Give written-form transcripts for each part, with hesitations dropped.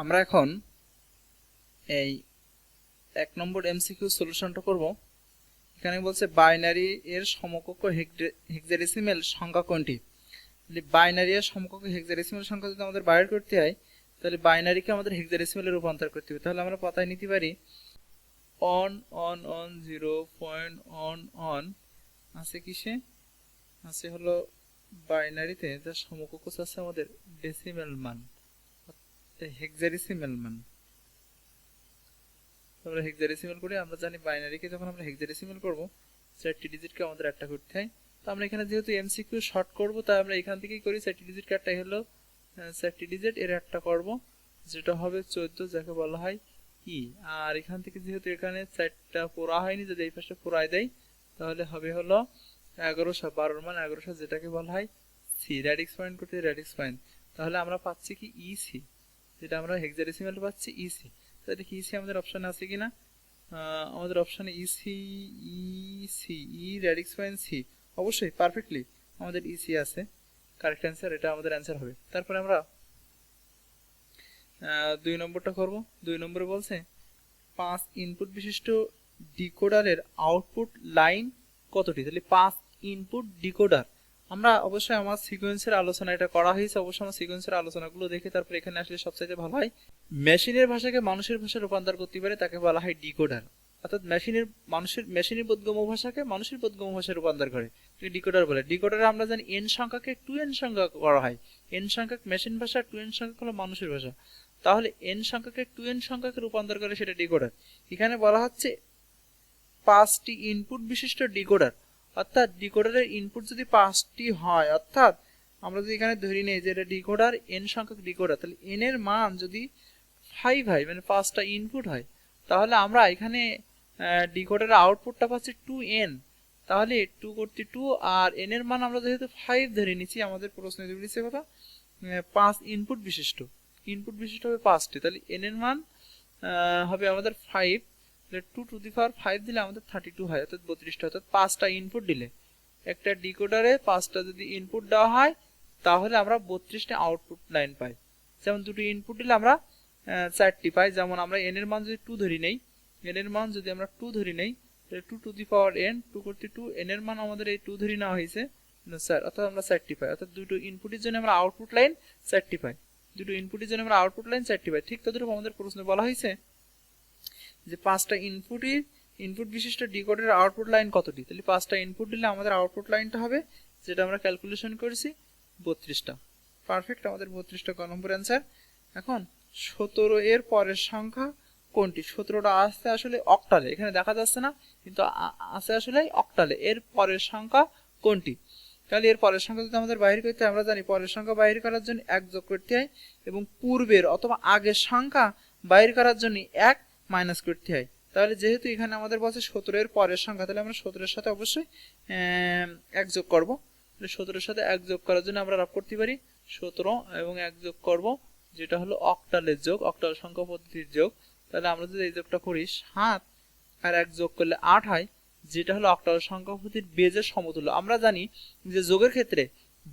আমরা এখন এই 1 নম্বর এমসিকিউ সলিউশনটা করব। এখানে বলছে বাইনারি এর সমকক্ষ হেক্সাডেসিমেল সংখ্যা কোনটি। তাহলে বাইনারি এর সমকক্ষ হেক্সাডেসিমেল সংখ্যা যদি আমাদের বাইর করতে হয় তাহলে বাইনারিকে আমাদের হেক্সাডেসিমেলে রূপান্তর করতে হবে। তাহলে আমরা পাতায় নিতে পারি অন 0.on আছে কিসে আছে হলো বাইনারিতে, যার সমকক্ষ আছে আমাদের ডেসিমেল মান, হেক্সাডেসিমেল মান। আমরা হেক্সাডেসিমেল করি, আমরা জানি বাইনারিকে যখন আমরা হেক্সাডেসিমেল করব 4টি ডিজিটকে আমাদের একটা করতে হয়। তো আমরা এখানে যেহেতু এমসিকিউ শর্ট করব তাই আমরা এখান থেকেই করি। 4টি ডিজিট কাটটাই হলো 4টি ডিজিট এর একটা করব, যেটা হবে 14, যাকে বলা হয় ই। আর এখান থেকে যেহেতু এখানে 4টা পোড়া হয়নি, যদি এই পাশে পোড়ায় দেয় তাহলে হবে হলো 1100, 12 মান 1100, যেটাকে বলা হয় সি। র্যাডিক্স পয়েন্ট করতে র্যাডিক্স পয়েন্ট, তাহলে আমরা পাচ্ছি কি ইসি, যেটা আমরা হেক্সাডেসিমেল পাচ্ছি ইসি। তো দেখি ইসি আমাদের অপশানে আছে কিনা। আমাদের অপশানে ইসি ই র্যাডিক্স পয়েন্ট সি, অবশ্যই পারফেক্টলি আমাদের ইসি আছে। কারেক্ট অ্যান্সার, এটা আমাদের অ্যান্সার হবে। তারপরে আমরা 2 নম্বরটা করব। 2 নম্বরে বলছে 5 ইনপুট বিশিষ্ট ডিকোডারের আউটপুট লাইন কতটি। তাহলে 5 ইনপুট ডিকোডার, আমরা অবশ্যই আমার সিকোয়েন্সের আলোচনা এটা করা হয়েছে, অবশ্যই আমার সিকোয়েন্সের আলোচনাগুলো দেখে তারপর এখানে আসলে সবচাইতে ভালো হয়। মেশিনের ভাষাকে মানুষের ভাষায় রূপান্তর করতে পারে, তাকে বলা হয় ডিকোডার। অর্থাৎ মেশিনের বোধগম্য ভাষাকে মানুষের বোধগম্য ভাষায় রূপান্তর করে ডিকোডার বলে। ডিকোডারে আমরা জানি এন সংখ্যাকে 2n সংখ্যা করা হয়। এন সংখ্যা মেশিন ভাষা, 2n সংখ্যা হলো মানুষের ভাষা। তাহলে এন সংখ্যাকে 2n সংখ্যাকে রূপান্তর করে, সেটা ডিকোডার। এখানে বলা হচ্ছে 5টি ইনপুট বিশিষ্ট ডিকোডার, অর্থাৎ ডিকোডারের ইনপুট যদি 5টি হয়, অর্থাৎ আমরা যদি এখানে ধরি নেই যে এটা ডিকোডার এন সংখ্যক ডিকোডার, তাহলে এন এর মান যদি 5 হয়, মানে 5টা ইনপুট হয়, তাহলে আমরা এখানে ডিকোডারের আউটপুটটা পাচ্ছি 2n। তাহলে 2 করতে 2, আর এন এর মান আমরা যেহেতু 5 ধরে নিচ্ছি, আমাদের প্রশ্নে দিয়েছে কথা 5 ইনপুট বিশিষ্ট হবে 5টি, তাহলে এন এর মান হবে আমাদের 5। 2 টু দি পাওয়ার 5 দিলে আমাদের 32 হয়, অর্থাৎ 32টা, অর্থাৎ 5টা ইনপুট দিলে। একটা ডিকোডারে 5টা যদি ইনপুট দেওয়া হয় তাহলে আমরা 32টা আউটপুট লাইন পাই। যেমন দুটো ইনপুট দিলে আমরা 4টি পাই। যেমন আমরা এন এর মান যদি 2 ধরি নেই, এন এর মান যদি আমরা 2 ধরি নেই, তাহলে 2 টু দি পাওয়ার n, 2 করতে 2, এন এর মান আমাদের এই 2 ধরি নেওয়া হয়েছে 4, অর্থাৎ আমরা 4টি পাই। অর্থাৎ দুটো ইনপুটের জন্য আমরা আউটপুট লাইন 4টি পাই। দুটো ইনপুটের জন্য আমরা আউটপুট লাইন 4টি পাই। ঠিক তদ্রূপ আমাদের প্রশ্নে বলা হয়েছে যে 5টা ইনপুট বিশিষ্ট ডিকোডারের আউটপুট লাইন কতটি। তাহলে 5টা ইনপুট দিলে আমাদের আউটপুট লাইনটা হবে, যেটা আমরা ক্যালকুলেশন করেছি, 32টা। পারফেক্ট, আমাদের 32টা ক নম্বর অ্যান্সার। এখন 17 এর পরের সংখ্যা কোনটি। 17টা আসছে আসলে অক্টালে, এখানে দেখা যাচ্ছে না কিন্তু আছে আসলে অক্টালে। এর পরের সংখ্যা কোনটি। তাহলে এর পরের সংখ্যা যদি আমাদের বাইর করতে হয়, আমরা জানি পরের সংখ্যা বাইর করার জন্য 1 যোগ করতে হয়, এবং পূর্বের অথবা আগের সংখ্যা বাইর করার জন্য 1 মাইনাস করতে হয়। তাহলে যেহেতু এখানে আমাদের বলছে 17 এর পরের সংখ্যা, তাহলে আমরা 17 এর সাথে অবশ্যই 1 যোগ করব। তাহলে 17 এর সাথে 1 যোগ করার জন্য আমরা রাফ করতে পারি 17 এবং 1 যোগ করব, যেটা হলো অক্টালের যোগ, অক্টাল সংখ্যা পদ্ধতির যোগ। তাহলে আমরা যদি এই যোগটা করি 7 আর 1 যোগ করলে 8 হয়, যেটা হলো অক্টাল সংখ্যা পদ্ধতির বেজের সমতুল্য। আমরা জানি যে যোগের ক্ষেত্রে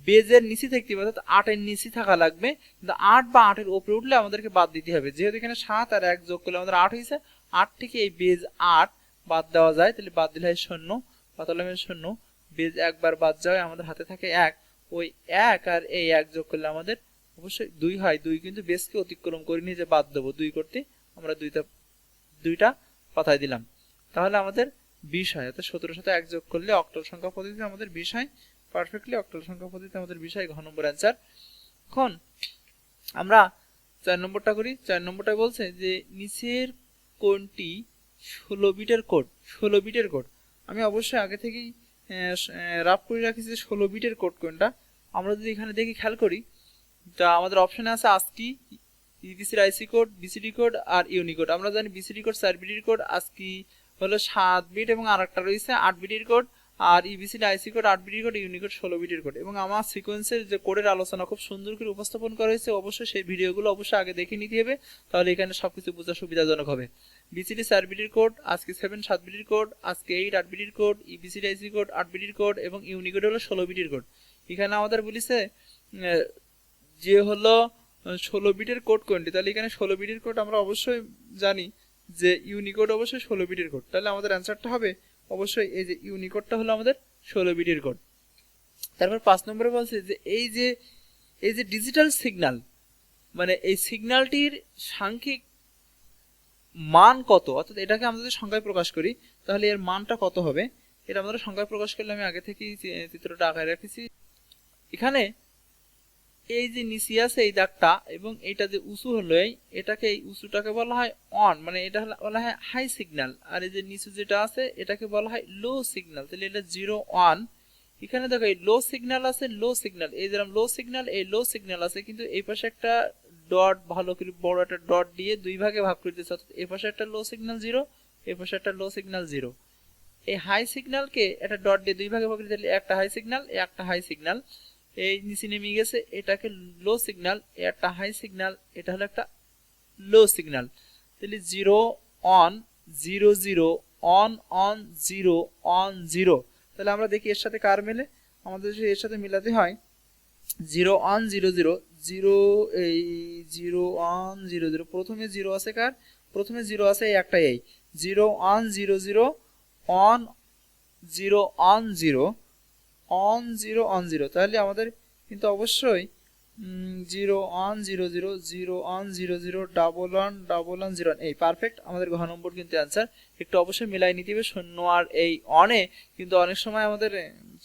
বেজের নিচে থাকতে হবে, অর্থাৎ 8 এর নিচে থাকা লাগবে, কিন্তু 8 বা 8 এর উপরে উঠলে আমাদেরকে বাদ দিতে হবে। যেহেতু এখানে 7 আর 1 যোগ করলে আমাদের 8 হয়েছে, 8 থেকে এই বেজ 8 বাদ দেওয়া যায়, তাহলে বাদ দিলে হয় 0, পাতালে 0, বেজ একবার বাদ যায়, আমাদের হাতে থাকে 1। ওই 1 আর এই 1 যোগ করলে আমাদের অবশ্যই 2 হয়। 2 কিন্তু বেজকে অতিক্রম করিনি যে বাদ দেবো, 2 করতে আমরা দুইটা পাতায় দিলাম, তাহলে আমাদের 20 হয়। অর্থাৎ 17 সাথে 1 যোগ করলে অক্টাল সংখ্যা পদ্ধতিতে আমাদের 20 হয়। পারফেক্টলি অক্টাল সংখ্যা পদ্ধতিতে আমাদের 20 হয়, ঘ নম্বর অ্যান্সার। এখন আমরা 4 নম্বরটা করি। 4 নম্বরটায় বলছে যে নিচের কোনটি 16 বিটের কোড। 16 বিটের কোড আমি অবশ্যই আগে থেকেই রাফ করে রাখছি যে 16 বিটের কোড কোনটা। আমরা যদি এখানে দেখি খেয়াল করি, তা আমাদের অপশনে আছে ASCII, EBCD IC code, BCD code আর ইউনিকোড। আমরা জানি BCD কোড 4 বিটের কোড, ASCII হলো 7 বিট এবং আরেকটা রয়েছে 8 বিটের কোড, আর EBCD IC কোড 8 বিটের কোড, ইউনিকোড 16 বিটের কোড। এবং আমার সিকোয়েন্সের যে কোডের আলোচনা খুব সুন্দর করে উপস্থাপন করা হয়েছে, অবশ্যই সেই ভিডিওগুলো অবশ্যই আগে দেখে নিতে হবে, তাহলে এখানে সবকিছু বোঝা সুবিধাজনক হবে। BCD 4 বিটের কোড, ASCII 7 7 বিটের কোড, ASCII 8 8 বিটের কোড, EBCD IC কোড 8 বিটের কোড এবং ইউনিকোড হলো 16 বিটের কোড। এখানে আমাদের বলেছে যে হলো 16 বিটের কোড কোনটি, তাহলে এখানে 16 বিটের কোড আমরা অবশ্যই জানি যে ইউনিকোড অবশ্যই 16 বিটের কোড, তাহলে আমাদের অ্যান্সারটা হবে অবশ্যই এই যে ইউনিকোডটা হলো আমাদের 16 বিটের কোড। তারপর 5 নম্বরে বলছে যে এই যে ডিজিটাল সিগন্যাল মানে এই সিগন্যালটির সাংখ্যিক মান কত, অর্থাৎ এটাকে আমরা যদি সংখ্যায় প্রকাশ করি তাহলে এর মানটা কত হবে, এটা আমরা সংখ্যায় প্রকাশ করলে আমি আগে থেকেই চিত্রটা আঁকায় রেখেছি। এখানে এই যে নিচে আছে এই দাগটা এবং এটা যে উঁচু হলো এটাকে এই উঁচুটাকে বলা হয় অন, মানে এটা বলা হয় হাই সিগন্যাল, আর এই যে নিচু যেটা আছে এটাকে বলা হয় লো সিগন্যাল। তাহলে এটা 0 1, এখানে দেখো এই লো সিগন্যাল আছে, লো সিগন্যাল, এই যেরকম লো সিগন্যাল এই লো সিগন্যাল আছে, কিন্তু এই পাশে একটা ডট ভালো করে বড় একটা ডট দিয়ে দুই ভাগে ভাগ করে দিয়েছে, অর্থাৎ এই পাশে একটা লো সিগন্যাল 0, এই পাশে একটা লো সিগন্যাল 0। এই হাই সিগন্যালকে একটা ডট দিয়ে দুই ভাগে ভাগ করে দিলে একটা হাই সিগন্যাল, একটা হাই সিগন্যাল, এই নিচে নেমে গেছে এটাকে লো সিগন্যাল, একটা হাই সিগন্যাল, এটা হলো একটা লো সিগন্যাল। তাহলে 0 অন 0 0 অন অন 0 অন 0, তাহলে আমরা দেখি এর সাথে কার মেলে, আমাদের যদি এর সাথে মিলাতে হয় 0 অন 0 0 0, এই 0 অন 0 0, প্রথমে 0 আছে কার, প্রথমে 0 আছে এই একটা, এই 0 on 0 0 on 0 on 0 on 0 on 0, তাহলে আমাদের কিন্তু অবশ্যই 0 on 0 0 0 on 0 0 double on 0 on, এই পারফেক্ট আমাদের ঘ নম্বর কিন্তু অ্যান্সার। একটু অবশ্যই মিলাই নিতে হবে শূন্য আর এই অনে, কিন্তু অনেক সময় আমাদের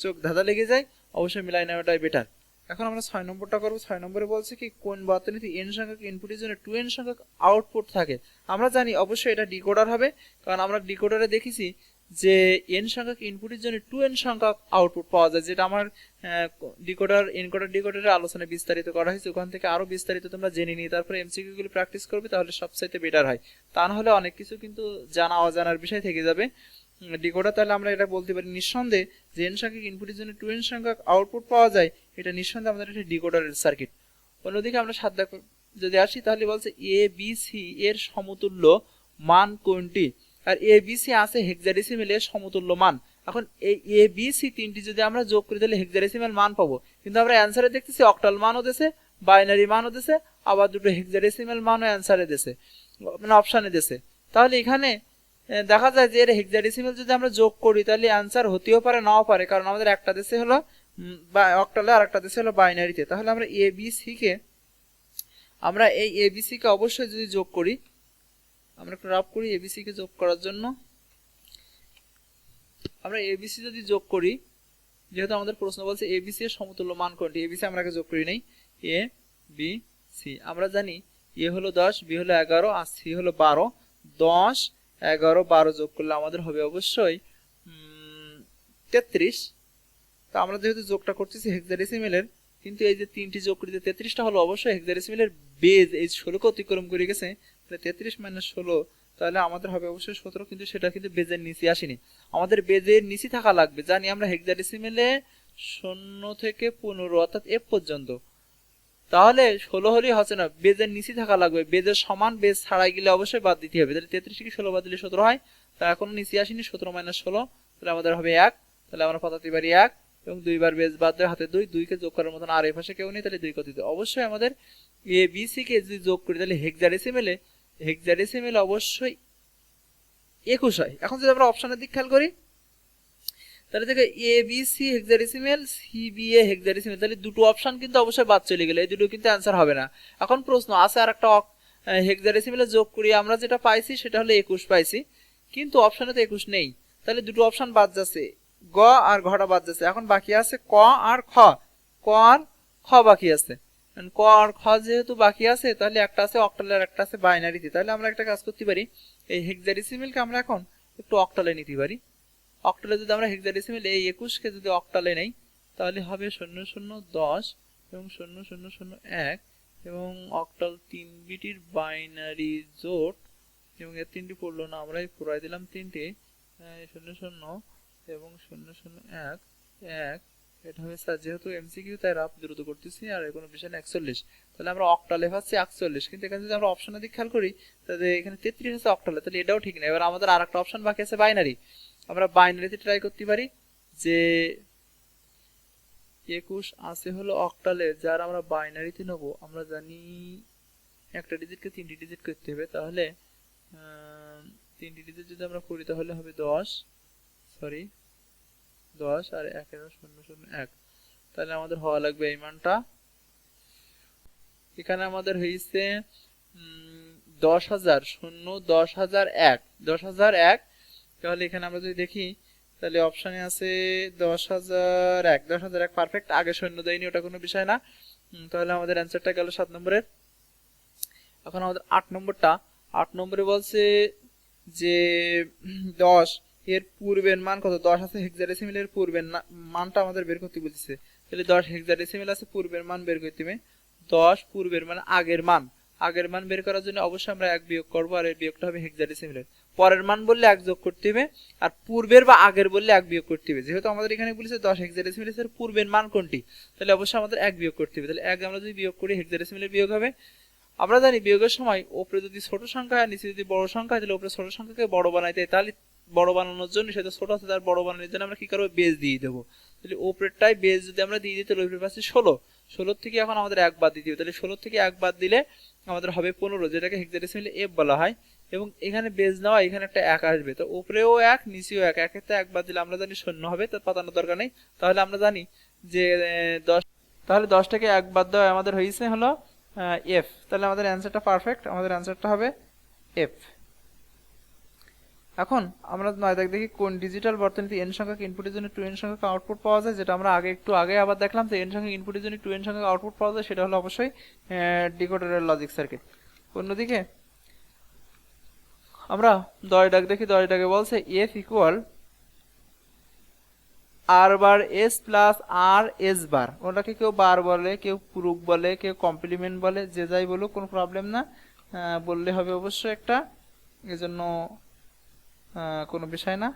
চোখ ধাঁধা লেগে যায়, অবশ্যই মিলাই নেওয়াটাই বেটার। এখন আমরা 6 নম্বরটা করবো। 6 নম্বরে বলছে কি কোন বর্তনীতে n সংখ্যক ইনপুটের জন্য 2n সংখ্যক আউটপুট থাকে। আমরা জানি অবশ্যই এটা ডিকোডার হবে, কারণ আমরা ডিকোডারে দেখেছি যে n সংখ্যক ইনপুটের জন্য 2n সংখ্যক আউটপুট পাওয়া যায়, যেটা আমার ডিকোডার এনকোডার ডিকোডারের আলোচনায় বিস্তারিত করা হয়েছে, ওখান থেকে আরো বিস্তারিত তোমরা জেনে নিয়ে তারপরে এমসিকিউ গুলো প্র্যাকটিস করবে, তাহলে সবচাইতে বেটার হয়। তা না হলে অনেক কিছু কিন্তু জানা অজানার বিষয় থেকে যাবে ডিকোডার। তাহলে আমরা এটা বলতে পারি নিঃসন্দেহে যে n সংখ্যক ইনপুটের জন্য 2n সংখ্যক আউটপুট পাওয়া যায়, এটা নিঃসন্দেহে আমাদের একটা ডিকোডারের সার্কিট। অন্যদিকে আমরা 7 যদি আসি তাহলে বলছে এ বি সি এর সমতুল্য মান কোনটি, আর এ বি সি আছে হেক্সাডেসিমেলের সমতুল্য মান। এখন এই এ বি সি তিনটি যদি আমরা যোগ করি তাহলে হেক্সাডেসিমেল মান পাবো, কিন্তু আমরা অ্যান্সারে দেখতেছি অক্টাল মানও দিয়েছে, বাইনারি মানও দিয়েছে, আবার দুটো হেক্সাডেসিমেল মানও অ্যান্সারে দিয়েছে, মানে অপশানে দিয়েছে। তাহলে এখানে দেখা যায় যে এর হেক্সাডেসিমেল যদি আমরা যোগ করি তাহলে অ্যান্সার হতেও পারে নাও পারে, কারণ আমাদের একটা দেশে হলো অক্টালে আর একটা দেশে হলো বাইনারিতে। তাহলে আমরা এ বি সি কে এই এবিসি কে অবশ্যই যদি যোগ করি, আমরা একটু রাফ করি এবিসি কে যোগ করার জন্য। আমরা এবিসি যদি যোগ করি, যেহেতু আমাদের প্রশ্ন বলছে এবিসি এর সমতুল্য মান কোনটি, এবিসি আমরা আগে যোগ করি নেই। এ বি সি আমরা জানি এ হলো 10, বি হলো 11 আর সি হলো 12, 10 11 12 যোগ করলে আমাদের হবে অবশ্যই 33। তো আমরা যেহেতু যোগটা করতেছি হেক্সাডেসিমেলের, কিন্তু এই যে তিনটি যোগ করি 33টা হলো অবশ্যই হেক্সাডেসিমেলের বেজ, এই 16কে অতিক্রম করে গেছে, তাহলে 33 - 16, তাহলে আমাদের হবে অবশ্যই 17, কিন্তু সেটা কিন্তু বেজের নিচে আসেনি, আমাদের বেজের নিচে থাকা লাগবে। জানি আমরা হেক্সাডেসিমেলে 0 থেকে 15 অর্থাৎ এফ পর্যন্ত, তাহলে 16 হলেই হচ্ছে না, বেজের নিচে থাকা লাগবে, বেজের সমান বেজ ছাড়াই গেলে অবশ্যই বাদ দিতে হবে। তাহলে 33 থেকে 16 বাদ দিলে 17 হয়, তা এখনো নিচে আসেনি, 17 - 16, তাহলে আমাদের হবে 1, তাহলে আমরা পাতাতে পারি 1 এবং 2 বার বেজ বাদ দেয় হাতে 2, 2 কে যোগ করার মতন আর এই পাশে কেউ নেই, তাহলে 2 কত দিতে অবশ্যই আমাদের এ বি সি কে যদি যোগ করি তাহলে হেক্সাডেসিমেলে অবশ্যই 21 হয়। এখন যদি আমরা অপশনের দিক খেয়াল করি তাহলে দেখো A B C hexadecimal, C B A hexadecimal, তাহলে দুটো অপশন কিন্তু অবশ্যই বাদ চলে গেলে এই দুটো কিন্তু অ্যান্সার হবে না। এখন প্রশ্ন আছে আর একটা হেক্সাডেসিমেলে যোগ করি, আমরা যেটা পাইছি সেটা হলো 21 পাইছি, কিন্তু অপশনে তো 21 নেই, তাহলে দুটো অপশন বাদ যাচ্ছে, গ আর ঘটা বাদ যাচ্ছে। এখন বাকি আছে ক আর খ, ক আর খ বাকি আছে। ক আর খ যেহেতু বাকি আছে তাহলে একটা আছে অক্টালে আর একটা আছে বাইনারিতে, তাহলে আমরা একটা কাজ করতে পারি, এই হেক্সাডেসিমেলকে আমরা এখন একটু অক্টালে নিতে পারি। অক্টালে যদি আমরা হেক্সাডেসিমেল এই 21 কে যদি অক্টালে নেই তাহলে হবে 0010 এবং 0001 এবং অক্টাল 3 বিটের বাইনারি জোট, এবং এর তিনটি পড়লো না, আমরাই পুরাই দিলাম তিনটে 00 এবং 001 1, এটা হবে স্যার যেহেতু এমসিকিউ তাই রাফ দ্রুত করতেছি আর কোনো বিষয় না 41, তাহলে আমরা অক্টালে পাচ্ছি 41, কিন্তু এখানে যদি আমরা অপশনের দিক খেয়াল করি তাহলে এখানে 33 আছে অক্টালে, তাহলে এটাও ঠিক না। এবার আমাদের আরেকটা অপশন বাকি আছে বাইনারি, আমরা বাইনারিতে ট্রাই করতে পারি যে 21 আছে হলো অক্টালে, যার আমরা বাইনারিতে নেব। আমরা জানি একটা ডিজিটকে 3টি ডিজিট করতে হবে, তাহলে 3টি ডিজিট যদি আমরা করি তাহলে হবে 10 আর 1 তাহলে আমাদের হওয়া লাগবে এই মানটা। এখানে আমাদের হয়েছে 10,000 10,001 তাহলে এখানে আমরা যদি দেখি তাহলে অপশনে আছে 10,001 পারফেক্ট, আগে শূন্য দেয়নি, ওটা কোনো বিষয় না। তাহলে আমাদের অ্যান্সারটা গেল 7 নম্বরের। এখন আমাদের 8 নম্বরে বলছে যে 10 এর পূর্বের মান কত। 10 আছে হেক্সাডেসিমেলের পূর্বের মানটা আমাদের বের করতে বলছে। তাহলে 10 হেক্সাডেসিমেল আছে, পূর্বের মান বের করতে হবে। 10 পূর্বের মানে আগের মান বের করার জন্য অবশ্যই আমরা 1 বিয়োগ করব, আর এই বিয়োগটা হবে হেক্সাডেসিমেলের। পরের মান বললে 1 যোগ করতে হবে, আর পূর্বের বা আগের বললে 1 বিয়োগ করতে হবে। যেহেতু আমাদের এখানে বলেছে 10 হেক্সাডেসিমেলের পূর্বের মান কোনটি, তাহলে অবশ্যই আমাদের 1 বিয়োগ করতে হবে। তাহলে 1 আমরা যদি বিয়োগ করি হেক্সাডেসিমেলের বিয়োগ হবে। আমরা জানি বিয়োগের সময় উপরে যদি ছোট সংখ্যা আর নিচে যদি বড় সংখ্যা হয়, তাহলে উপরে ছোট সংখ্যাকে বড় বানাইতে হয়। তাহলে বড় বানানোর জন্য, সেটা ছোট আছে তার বড় বানানোর জন্য আমরা কি করব, বেজ দিয়ে দেবো। তাহলে উপরেরটাই বেজ যদি আমরা দিয়ে দিই তাহলে উপরের পাশে 16 থেকে এখন আমাদের 1 বাদ দিতে হবে। তাহলে 16 থেকে 1 বাদ দিলে আমাদের হবে 15, যেটাকে হেক্সাডেসিমেলে f বলা হয়। এবং এখানে বেজ নেওয়া, এখানে একটা 1 আসবে, তো উপরেও 1 নিচেও 1, একের থেকে 1 বাদ দিলে আমরা জানি 0 হবে, তার পাতানোর দরকার নেই। তাহলে আমরা জানি যে 10 থেকে 1 বাদ দেওয়া আমাদের হয়েছে হলো f। তাহলে আমাদের অ্যান্সারটা পারফেক্ট, আমাদের অ্যান্সারটা হবে f। এখন আমরা 9 দাগ দেখি, কোন ডিজিটাল বর্তনীতে n সংখ্যক ইনপুটের জন্য 2n সংখ্যক আউটপুট পাওয়া যায়, যেটা আমরা একটু আগে আবার দেখলাম। তো n সংখ্যক ইনপুটের জন্য 2n সংখ্যক আউটপুট পাওয়া যায়, সেটা হলো অবশ্যই ডিকোডারের লজিক সার্কিট। অন্যদিকে আমরা 10 দাগ দেখি, 10 দাগে বলছে f ইকুয়াল r বার s প্লাস r s বার। ওটাকে কেউ বার বলে, কেউ পুরুক বলে, কেউ কমপ্লিমেন্ট বলে, যে যাই বলুক কোনো প্রবলেম না, বললে হবে অবশ্যই একটা, এজন্য কোনো বিষয় না।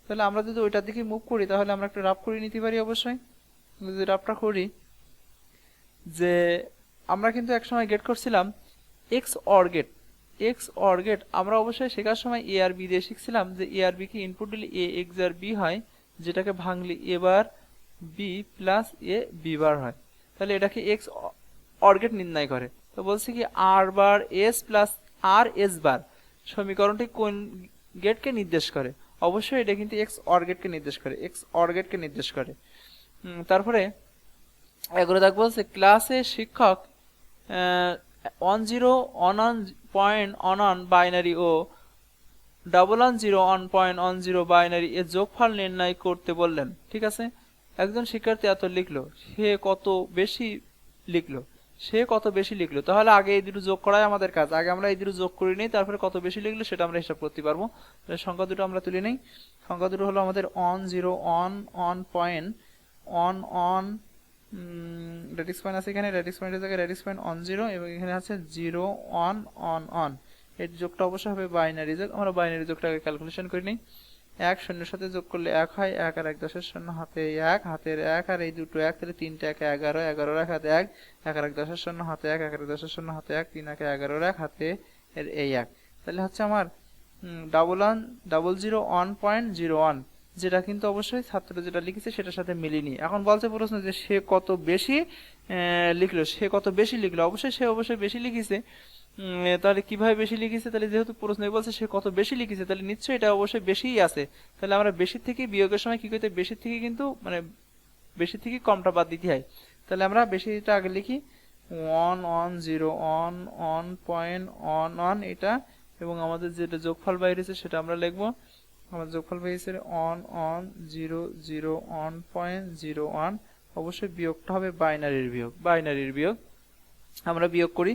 তাহলে আমরা যদি ওইটার দিকে মুভ করি তাহলে আমরা একটু রাফ করে নিতে পারি। অবশ্যই যদি রাফটা করি, যে আমরা কিন্তু একসময় গেট করছিলাম এক্স অর গেট। আমরা অবশ্যই শেখার সময় এ আর বি দিয়ে শিখছিলাম যে এ আর বি কে ইনপুট দিলে এ এক্স আর বি হয়, যেটাকে ভাঙলে এ বার বি প্লাস এ বি বার হয়। তাহলে এটাকে এক্স অর গেট নির্ণয় করে। তো বলছি কি আর বার এস প্লাস আর এস বার সমীকরণটি কোন গেটকে নির্দেশ করে। অবশ্যই এটা কিন্তু এক্স অর গেটকে নির্দেশ করে। তারপরে 11 দাগ বলছে ক্লাসে শিক্ষক 10 on বাইনারি ও 11 বাইনারি এর যোগফল নির্ণয় করতে বললেন। ঠিক আছে, একজন শিক্ষার্থী এত লিখলো, সে কত বেশি লিখলো। তাহলে আগে এই দুটো যোগ করাই আমাদের কাজ। আগে আমরা এই দুটো যোগ করে নিই, তারপরে কত বেশি লিখলো সেটা আমরা হিসাব করতে পারবো। সংখ্যা দুটো আমরা তুলে নেই। সংখ্যা দুটো হলো আমাদের অন পয়েন্ট রেডিক্স পয়েন্ট আছে, এখানে রেডিক্স পয়েন্টের জায়গায় রেডিক্স পয়েন্ট 10 এবং এখানে আছে 0 অন। এর যোগটা অবশ্যই হবে বাইনারি যোগ। আমরা বাইনারি যোগটাকে ক্যালকুলেশন করে নিই। 1 0 সাথে যোগ করলে 1 হয়, 1 আর 1 10 0, হাতে 1 হাতের 1 আর এই দুটো 1, তাহলে 3 টা 1 11, 11 1 হাতে 1, 1 আর 1 10 0, হাতে 1, 1 আর 10 0, হাতে 1, 3 1 11 1 হাতে এর এই 1। তাহলে হচ্ছে আমার 00.01, যেটা কিন্তু অবশ্যই ছাত্র যেটা লিখেছে সেটার সাথে মিলিনি। এখন বলছে প্রশ্ন যে সে কত বেশি লিখলো। অবশ্যই সে বেশি লিখেছে। তাহলে কিভাবে বেশি লিখেছে, তাহলে যেহেতু প্রশ্ন বলছে সে কত বেশি লিখেছে, তাহলে নিশ্চয়ই এটা অবশ্যই বেশিই আছে। তাহলে আমরা বেশির থেকে বিয়োগের সময় কি করতে, বেশির থেকে কিন্তু মানে বেশির থেকে কমটা বাদ দিতে হয়। তাহলে আমরা বেশিটা আগে লিখি 1.01 এটা, এবং আমাদের যেটা যোগফল বাইরেছে সেটা আমরা লিখবো। আমাদের যোগফল বাইরেছে 1.01। অবশ্যই বিয়োগটা হবে বাইনারির বিয়োগ। আমরা বিয়োগ করি,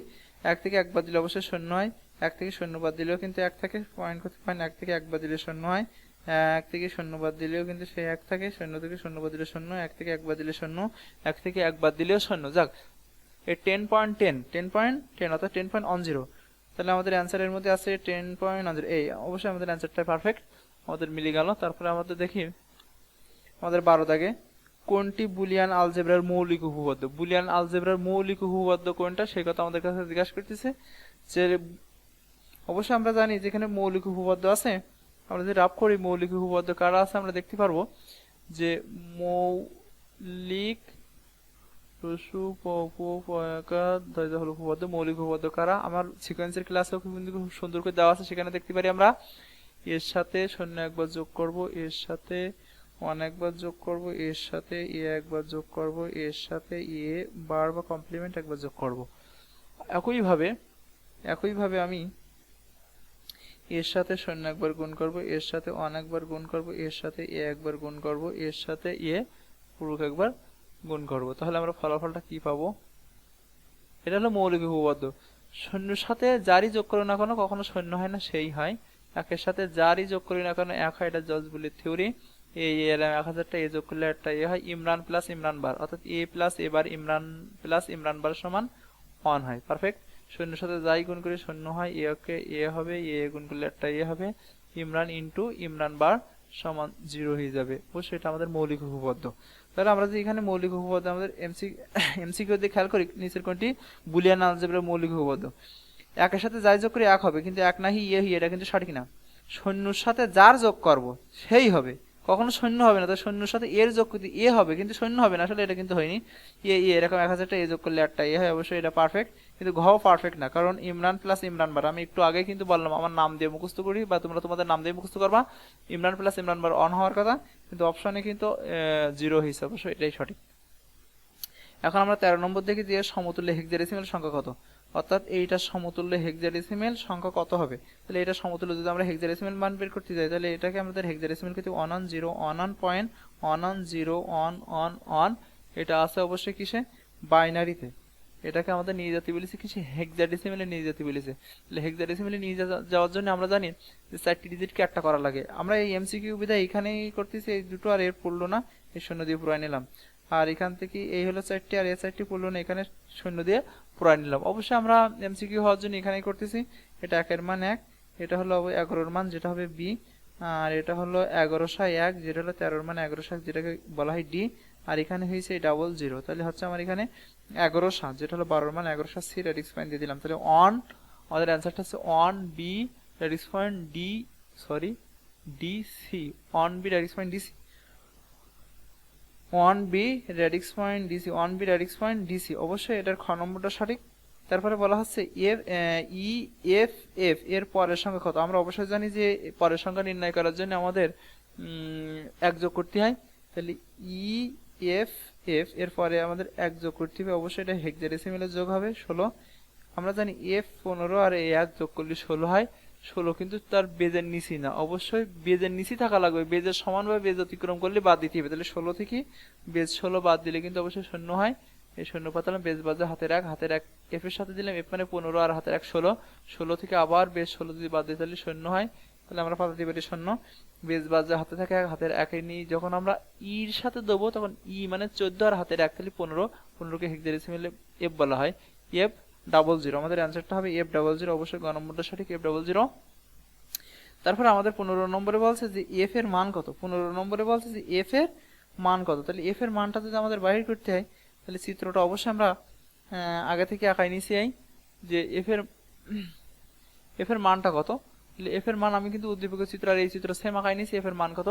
1 থেকে 1 বাদ দিলে অবশ্যই 0 হয়, 1 থেকে 0 বাদ দিলেও কিন্তু 1 থাকে, পয়েন্ট করতে পারেন। 1 থেকে 1 বাদ দিলে 0 হয়, 1 থেকে 0 বাদ দিলেও কিন্তু সেই 1 থাকে, 0 থেকে 0 বাদ দিলে 0, 1 থেকে 1 বাদ দিলে 0, 1 থেকে 1 বাদ দিলেও 0। যাক, এই 10.10 অর্থাৎ 10.10। তাহলে আমাদের অ্যান্সারের মধ্যে আছে 10.10। এই অবশ্যই আমাদের অ্যান্সারটা পারফেক্ট, আমাদের মিলে গেল। তারপরে আমাদের দেখি আমাদের 12 দাগে, কোনটি বুলিয়ান আলজেব্রার মৌলিক উপপাদ্য কোনটা, সেই কথা আমাদের কাছে জিজ্ঞাসা করতেছে। যে অবশ্যই আমরা জানি যেখানে মৌলিক উপপাদ্য আছে, আমরা যদি রাফ করি মৌলিক উপপাদ্য কারা আছে আমরা দেখতে পারবো যে মৌলিক শস্য উপপয়কা হলো উপপাদ্য মৌলিক উপপাদ্য কারা আমার সিকোয়েন্সের ক্লাসেও কিন্তু খুব সুন্দর করে দেওয়া আছে সেখানে দেখতে পারি আমরা এর সাথে 0 একবার যোগ করব এর সাথে 1 একবার যোগ করব এর সাথে এ একবার যোগ করব এর সাথে এ বার বা কমপ্লিমেন্ট একবার যোগ করব একইভাবে আমি এর সাথে 0 একবার গুণ করব এর সাথে 1 একবার গুণ করব এর সাথে এ একবার গুণ করব এর সাথে এ পুরো একবার গুণ করব তাহলে আমরা ফলাফলটা কি পাবো এটা হলো মৌলিক উপপাদ্য শূন্যের সাথে যারই যোগ করি না কেন কখনো শূন্য হয় না সেই হয় একের সাথে যারই যোগ করি না কেন এক হয় এটা জজবুলির থিওরি এই এর 1000টা এ যোগ করলে একটা এ হয় ইমরান প্লাস ইমরান বার অর্থাৎ এ প্লাস এ বার ইমরান প্লাস ইমরান বার সমান 1 হয় পারফেক্ট শূন্যের সাথে যাই গুণ করি শূন্য হয় এ কে এ হবে এ গুণ করলে একটা এ হবে ইমরান ইনটু ইমরান বার সমান 0 হয়ে যাবে অবশ্যই এটা আমাদের মৌলিক উপপাদ্য তাহলে আমরা যে এখানে মৌলিক উপপাদ্য আমাদের এমসিকিউ দিয়ে খেয়াল করি নিচের কোনটি বুলিয়ান অলজেব্রার মৌলিক উপপাদ্য একের সাথে যাই যোগ করি এক হবে কিন্তু এক নাহি ইয়ে এটা কিন্তু সঠিক না শূন্যর সাথে যার যোগ করব সেই হবে কখনো শূন্য হবে না তো শূন্যর সাথে এর যোগ করতে এ হবে কিন্তু শূন্য হবে না আসলে এটা কিন্তু হয়নি এরকম 1000টা এ যোগ করলে একটা এ হয় অবশ্যই এটা পারফেক্ট কিন্তু ঘ পারফেক্ট না কারণ ইমরান প্লাস ইমরান বার আমি একটু আগে কিন্তু বললাম আমার নাম দিয়ে মুখস্থ করি বা তোমরা তোমাদের নাম দিয়ে মুখস্থ করবা Imran plus Imran bar on হওয়ার কথা কিন্তু অপশনে কিন্তু 0 হয়েছে অবশ্যই এটাই সঠিক এখন আমরা 13 নম্বর দেখি যে সমতুল্য হেক্সাডেসিমাল সংখ্যা কত অর্থাৎ এইটা সমতুল্য হেক্সাডেসিমাল সংখ্যা কত হবে তাহলে এটা সমতুল্য যদি আমরা হেক্সাডেসিমাল মান বের করতে যাই তাহলে এটাকে আমাদের হেক্সাডেসিমাল কিন্তু 110 11.110 এটা আছে অবশ্যই কিসে বাইনারিতে এটাকে আমাদের নিয়ে যেতে বলেছে কিসে হেক্সাডেসিমালে নিয়ে যেতে বলেছে তাহলে হেক্সাডেসিমালে নিয়ে যাওয়ার জন্য আমরা জানি যে 4টি ডিজিটকে একটা করা লাগে আমরা এই এমসিকিউ বিধায় এখানেই করতেছি এই দুটো আর এর পড়লো না এই শূন্য দিয়ে পুরাই নিলাম আর এখান থেকে এই হলো 4টি আর এই 4টি পড়লো না এখানে শূন্য দিয়ে পুরাই নিলাম অবশ্যই আমরা এমসিকিউ হওয়ার জন্য এখানেই করতেছি এটা 1 এর মান 1 এটা হলো 11 এর মান যেটা হবে বি আর এটা হলো 1101 যেটা হলো 13 এর মান 1101 যেটাকে বলা হয় ডি আর এখানে হয়েছে 00 তাহলে হচ্ছে আমার এখানে 1107 যেটা হলো 12 এর মান 1107 সি রেডিক্স পয়েন্ট দিয়ে দিলাম তাহলে অন আমাদের অ্যানসারটা হচ্ছে one b radix point d sorry DC one b radix point DC 1b radix point DC 1b radix point DC অবশ্যই এটার খ নম্বরটা সঠিক তারপরে বলা হচ্ছে এফ ই এফ এফ এর পরের সংখ্যা কত আমরা অবশ্যই জানি যে পরের সংখ্যা নির্ণয় করার জন্য আমাদের এক যোগ করতে হয় তাহলে ই এফ এফ এর পরে আমাদের এক যোগ করতে হবে অবশ্যই এটা হেক্সাডেসিমালের যোগ হবে 16 আমরা জানি এফ 15 আর এই এক যোগ করলে 16 হয় 16 কিন্তু তার বেজের নিচে না অবশ্যই বেজের নিচে থাকা লাগবে বেজের সমানভাবে বেজ অতিক্রম করলে বাদ দিতে হবে তাহলে 16 থেকে বেজ 16 বাদ দিলে কিন্তু অবশ্যই শূন্য হয় এই শূন্য পাতালাম বেজ বাজে হাতের এক এফ এর সাথে দিলাম এফ মানে 15 আর হাতের এক 16 থেকে আবার বেজ 16 যদি বাদ দিই তাহলে শূন্য হয় তাহলে আমরা পাতাতে পারি শূন্য বেজ বাজে হাতে থাকে হাতের একে নিয়ে যখন আমরা ইর সাথে দেবো তখন ই মানে 14 আর হাতের এক তাহলে 15 কে হেক্সাডেসিমালে এফ বলা হয় এফ 00 আমাদের অ্যানসারটা হবে F00 অবশ্যই গ নম্বরটা সঠিক F00 তারপর আমাদের 15 নম্বরে বলছে যে F এর মান কত 15 নম্বরে বলছে যে F এর মান কত তাহলে F এর মানটা যদি আমাদের বাইর করতে হয় তাহলে চিত্রটা অবশ্যই আমরা আগে থেকে আঁকাই নিছি যে F এর মানটা কত তাহলে F এর মান আমি কিন্তু উদ্দীপকের চিত্র আর এই চিত্র সেম আঁকাই নিছি F এর মান কত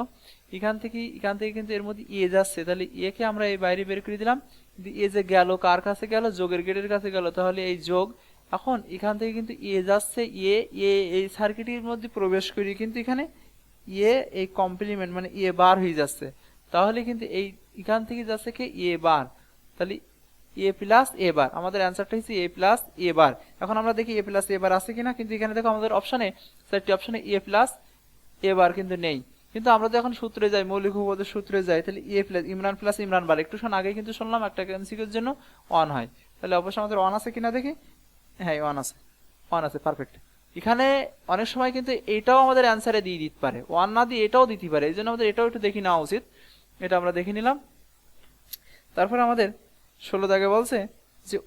এখান থেকে কিন্তু এর মধ্যে A যাচ্ছে তাহলে A কে আমরা এই বাইরে বের করে দিলাম কিন্তু এ যে গেল কার কাছে গেল যোগের গেটের কাছে গেল তাহলে এই যোগ এখন এখান থেকে কিন্তু এ যাচ্ছে এই সার্কিটের মধ্যে প্রবেশ করি কিন্তু এখানে এই কমপ্লিমেন্ট মানে এ বার হয়ে যাচ্ছে তাহলে কিন্তু এই এখান থেকে যাচ্ছে কি এ বার তাহলে এ প্লাস এ বার আমাদের অ্যানসারটা হচ্ছে এ প্লাস এ বার এখন আমরা দেখি এ প্লাস এ বার আছে কিনা কিন্তু এখানে দেখো আমাদের অপশনে 4টি অপশনে এ প্লাস এ বার কিন্তু নেই কিন্তু আমরা যখন সূত্রে যাই মৌলিক উপপাদ্যের সূত্রে যাই তাহলে এ প্লাস ইমরান বার একটু আগে কিন্তু শুনলাম একটা এমসিকিউর জন্য অন হয় তাহলে অবশ্যই আমাদের অন আছে কিনা দেখি হ্যাঁ অন আছে পারফেক্ট এখানে অনেক সময় কিন্তু এটাও আমাদের অ্যানসারে দিয়ে দিতে পারে অন না দিয়ে এটাও দিতে পারে এই জন্য আমাদের এটাও একটু দেখি নেওয়া উচিত এটা আমরা দেখে নিলাম তারপর আমাদের 16 দাগে বলছে যে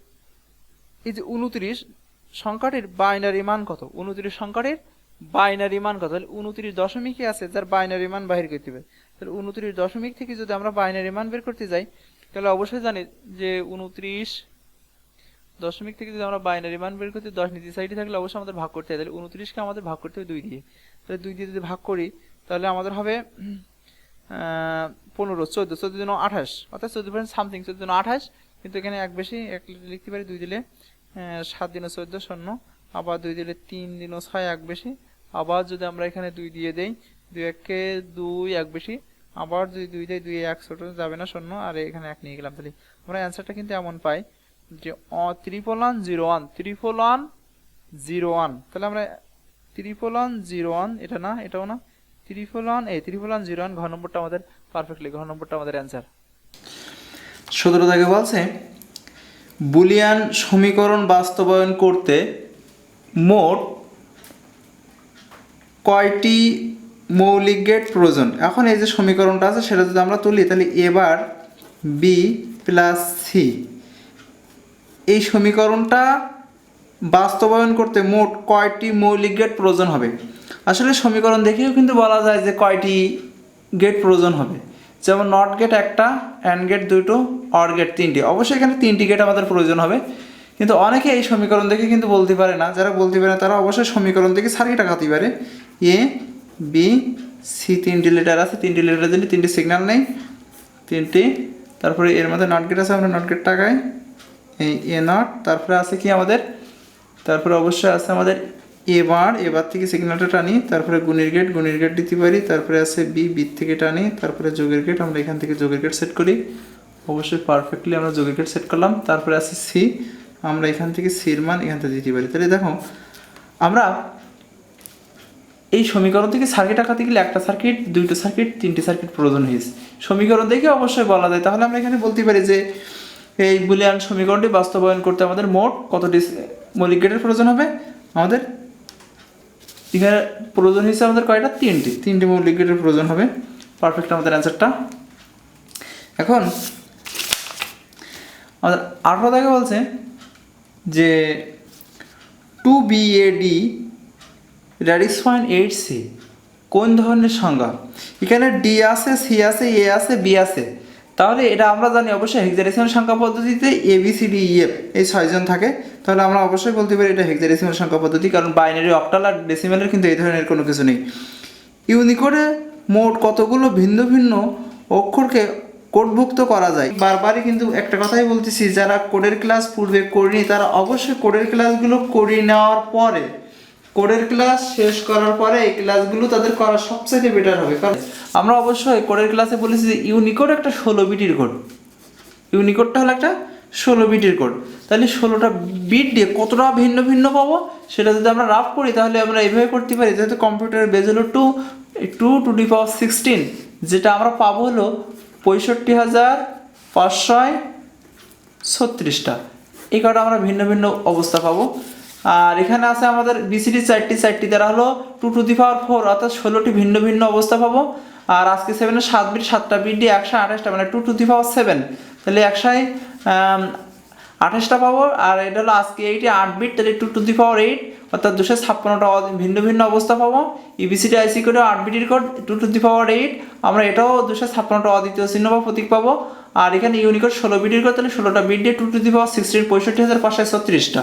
এই যে 29 সংখ্যাটির বাইনারি মান কত 29 সংখ্যাটির বাইনারি মান কত তাহলে 29 দশমিকই আছে যার বাইনারি মান বাহির করতে হবে তাহলে 29 দশমিক থেকে যদি আমরা বাইনারি মান বের করতে যাই তাহলে অবশ্যই জানি যে 29 দশমিক থেকে যদি আমরা বাইনারি মান বের করতে 10 নিচে সাইডে থাকলে অবশ্যই আমাদের ভাগ করতে হবে তাহলে 29 কে আমাদের ভাগ করতে হবে 2 দিয়ে তাহলে 2 দিয়ে যদি ভাগ করি তাহলে আমাদের হবে 15 14 14 দিন 28 অর্থাৎ 14 সামথিং 14 দিন 28 কিন্তু এখানে এক বেশি, এক লিখতে পারি 2 দিলে 7 দিনে 14 শূন্য, আবার 2 দিলে 3 দিনে 6 এক বেশি, আবার যদি আমরা এখানে 2 দিয়ে দেই 2 একে 2 এক বেশি, আবার যদি 2 দেই 2 1 ছোট যাবে না শূন্য, আর এখানে 1 নিয়ে গেলাম। তাহলে আমরা অ্যান্সারটা কিন্তু এমন পাই যে 11101 তাহলে আমরা 11101, এটা না এটাও না, 11101 ঘর নম্বরটা আমাদের পারফেক্টলি, ঘর নম্বরটা আমাদের অ্যান্সার। 17 দাগে বলছে বুলিয়ান সমীকরণ বাস্তবায়ন করতে মোট কয়টি মৌলিক গেট প্রয়োজন। এখন এই যে সমীকরণটা আছে সেটা যদি আমরা তুলি তাহলে এবার বি প্লাস সি, এই সমীকরণটা বাস্তবায়ন করতে মোট কয়টি মৌলিক গেট প্রয়োজন হবে। আসলে সমীকরণ দেখেও কিন্তু বলা যায় যে কয়টি গেট প্রয়োজন হবে, যেমন নট গেট একটা, অ্যান্ড গেট দুটো, অর গেট তিনটি। অবশ্যই এখানে 3টি গেট আমাদের প্রয়োজন হবে, কিন্তু অনেকে এই সমীকরণ দেখে কিন্তু বলতে পারে না। যারা বলতে পারে তারা অবশ্যই সমীকরণ দেখে সার্কিট আঁকাতে পারে। এ বি সি 3টি লেটার আছে, 3টি লেটার দিলে 3টি সিগন্যাল নেই, 3টি, তারপরে এর মধ্যে নট গেট আছে, আমরা নট গেট টাকাই এই এ নট, তারপরে আছে কি আমাদের, তারপরে অবশ্যই আছে আমাদের এবার থেকে সিগন্যালটা টানি, তারপরে গুণের গেট দিতে পারি, তারপরে আছে বি থেকে টানি, তারপরে যোগের গেট, আমরা এখান থেকে যোগের গেট সেট করি, অবশ্যই পারফেক্টলি আমরা যোগের গেট সেট করলাম। তারপরে আছে সি, আমরা এখান থেকে সির মান এখান থেকে দিতে পারি। তাহলে দেখো আমরা এই সমীকরণ থেকে সার্কিট আঁকাতে গেলে একটা সার্কিট, 2টো সার্কিট, 3টি সার্কিট প্রয়োজন হয়েছে। সমীকরণ দেখে অবশ্যই বলা যায়। তাহলে আমরা এখানে বলতে পারি যে এই বুলিয়ান সমীকরণটি বাস্তবায়ন করতে আমাদের মোট কতটি মৌলিক গেটের প্রয়োজন হবে। আমাদের এখানে প্রয়োজন হয়েছে আমাদের কয়টা, 3টি মৌলিক গেটের প্রয়োজন হবে। পারফেক্ট আমাদের অ্যান্সারটা। এখন আমাদের 18 দাগে বলছে যে 2BAD রেডিক্স পয়েন্ট 8C কোন ধরনের সংখ্যা। এখানে ডি আছে, সি আছে, এ আছে, বি আছে। তাহলে এটা আমরা জানি অবশ্যই হেক্সাডেসিমাল সংখ্যা পদ্ধতিতে ABCDEF এই 6জন থাকে। তাহলে আমরা অবশ্যই বলতে পারি এটা হেক্সাডেসিমাল সংখ্যা পদ্ধতি, কারণ বাইনারি, অক্টাল আর ডেসিমালের কিন্তু এই ধরনের কোনো কিছু নেই। ইউনিকোডে মোট কতগুলো ভিন্ন ভিন্ন অক্ষরকে কোডভুক্ত করা যায়। বারবারই কিন্তু একটা কথাই বলতেছি, যারা কোডের ক্লাস পূর্বে করিনি তারা অবশ্যই কোডের ক্লাসগুলো করে নেওয়ার পরে, কোডের ক্লাস শেষ করার পরে এই ক্লাসগুলো তাদের করা সবচেয়ে বেটার হবে। কারণ আমরা অবশ্যই কোডের ক্লাসে বলেছি যে ইউনিকোড একটা 16 বিটের কোড, ইউনিকোডটা হলো একটা 16 বিটের কোড। তাহলে 16টা বিট দিয়ে কতটা ভিন্ন ভিন্ন পাবো সেটা যদি আমরা রাফ করি তাহলে আমরা এইভাবে করতে পারি। যেহেতু কম্পিউটারের বেজ হলো 2^16, যেটা আমরা পাবো হলো 65,536টা। এই কটা আমরা ভিন্ন ভিন্ন অবস্থা পাবো। আর এখানে আছে আমাদের বিসিডি 4টি দ্বারা হলো 2^4, অর্থাৎ 16টি ভিন্ন ভিন্ন অবস্থা পাবো। আর আজকে 7-এর 7 বিট, 7টা বিট দিয়ে 128টা, মানে 2^7, তাহলে 128টা পাবো। আর এটা হলো আজকে 8 বিট, তাহলে 2^8, অর্থাৎ 256টা ভিন্ন ভিন্ন অবস্থা পাবো। ইবিসিডি আইসি কোডে 8 বিটের কোড 2^8, আমরা এটাও 256টা অদ্বিতীয় চিহ্ন বা প্রতীক পাবো। আর এখানে ইউনিকোড 16 বিটের কোড, তাহলে 16টা বিট দিয়ে 2^16, 65,536টা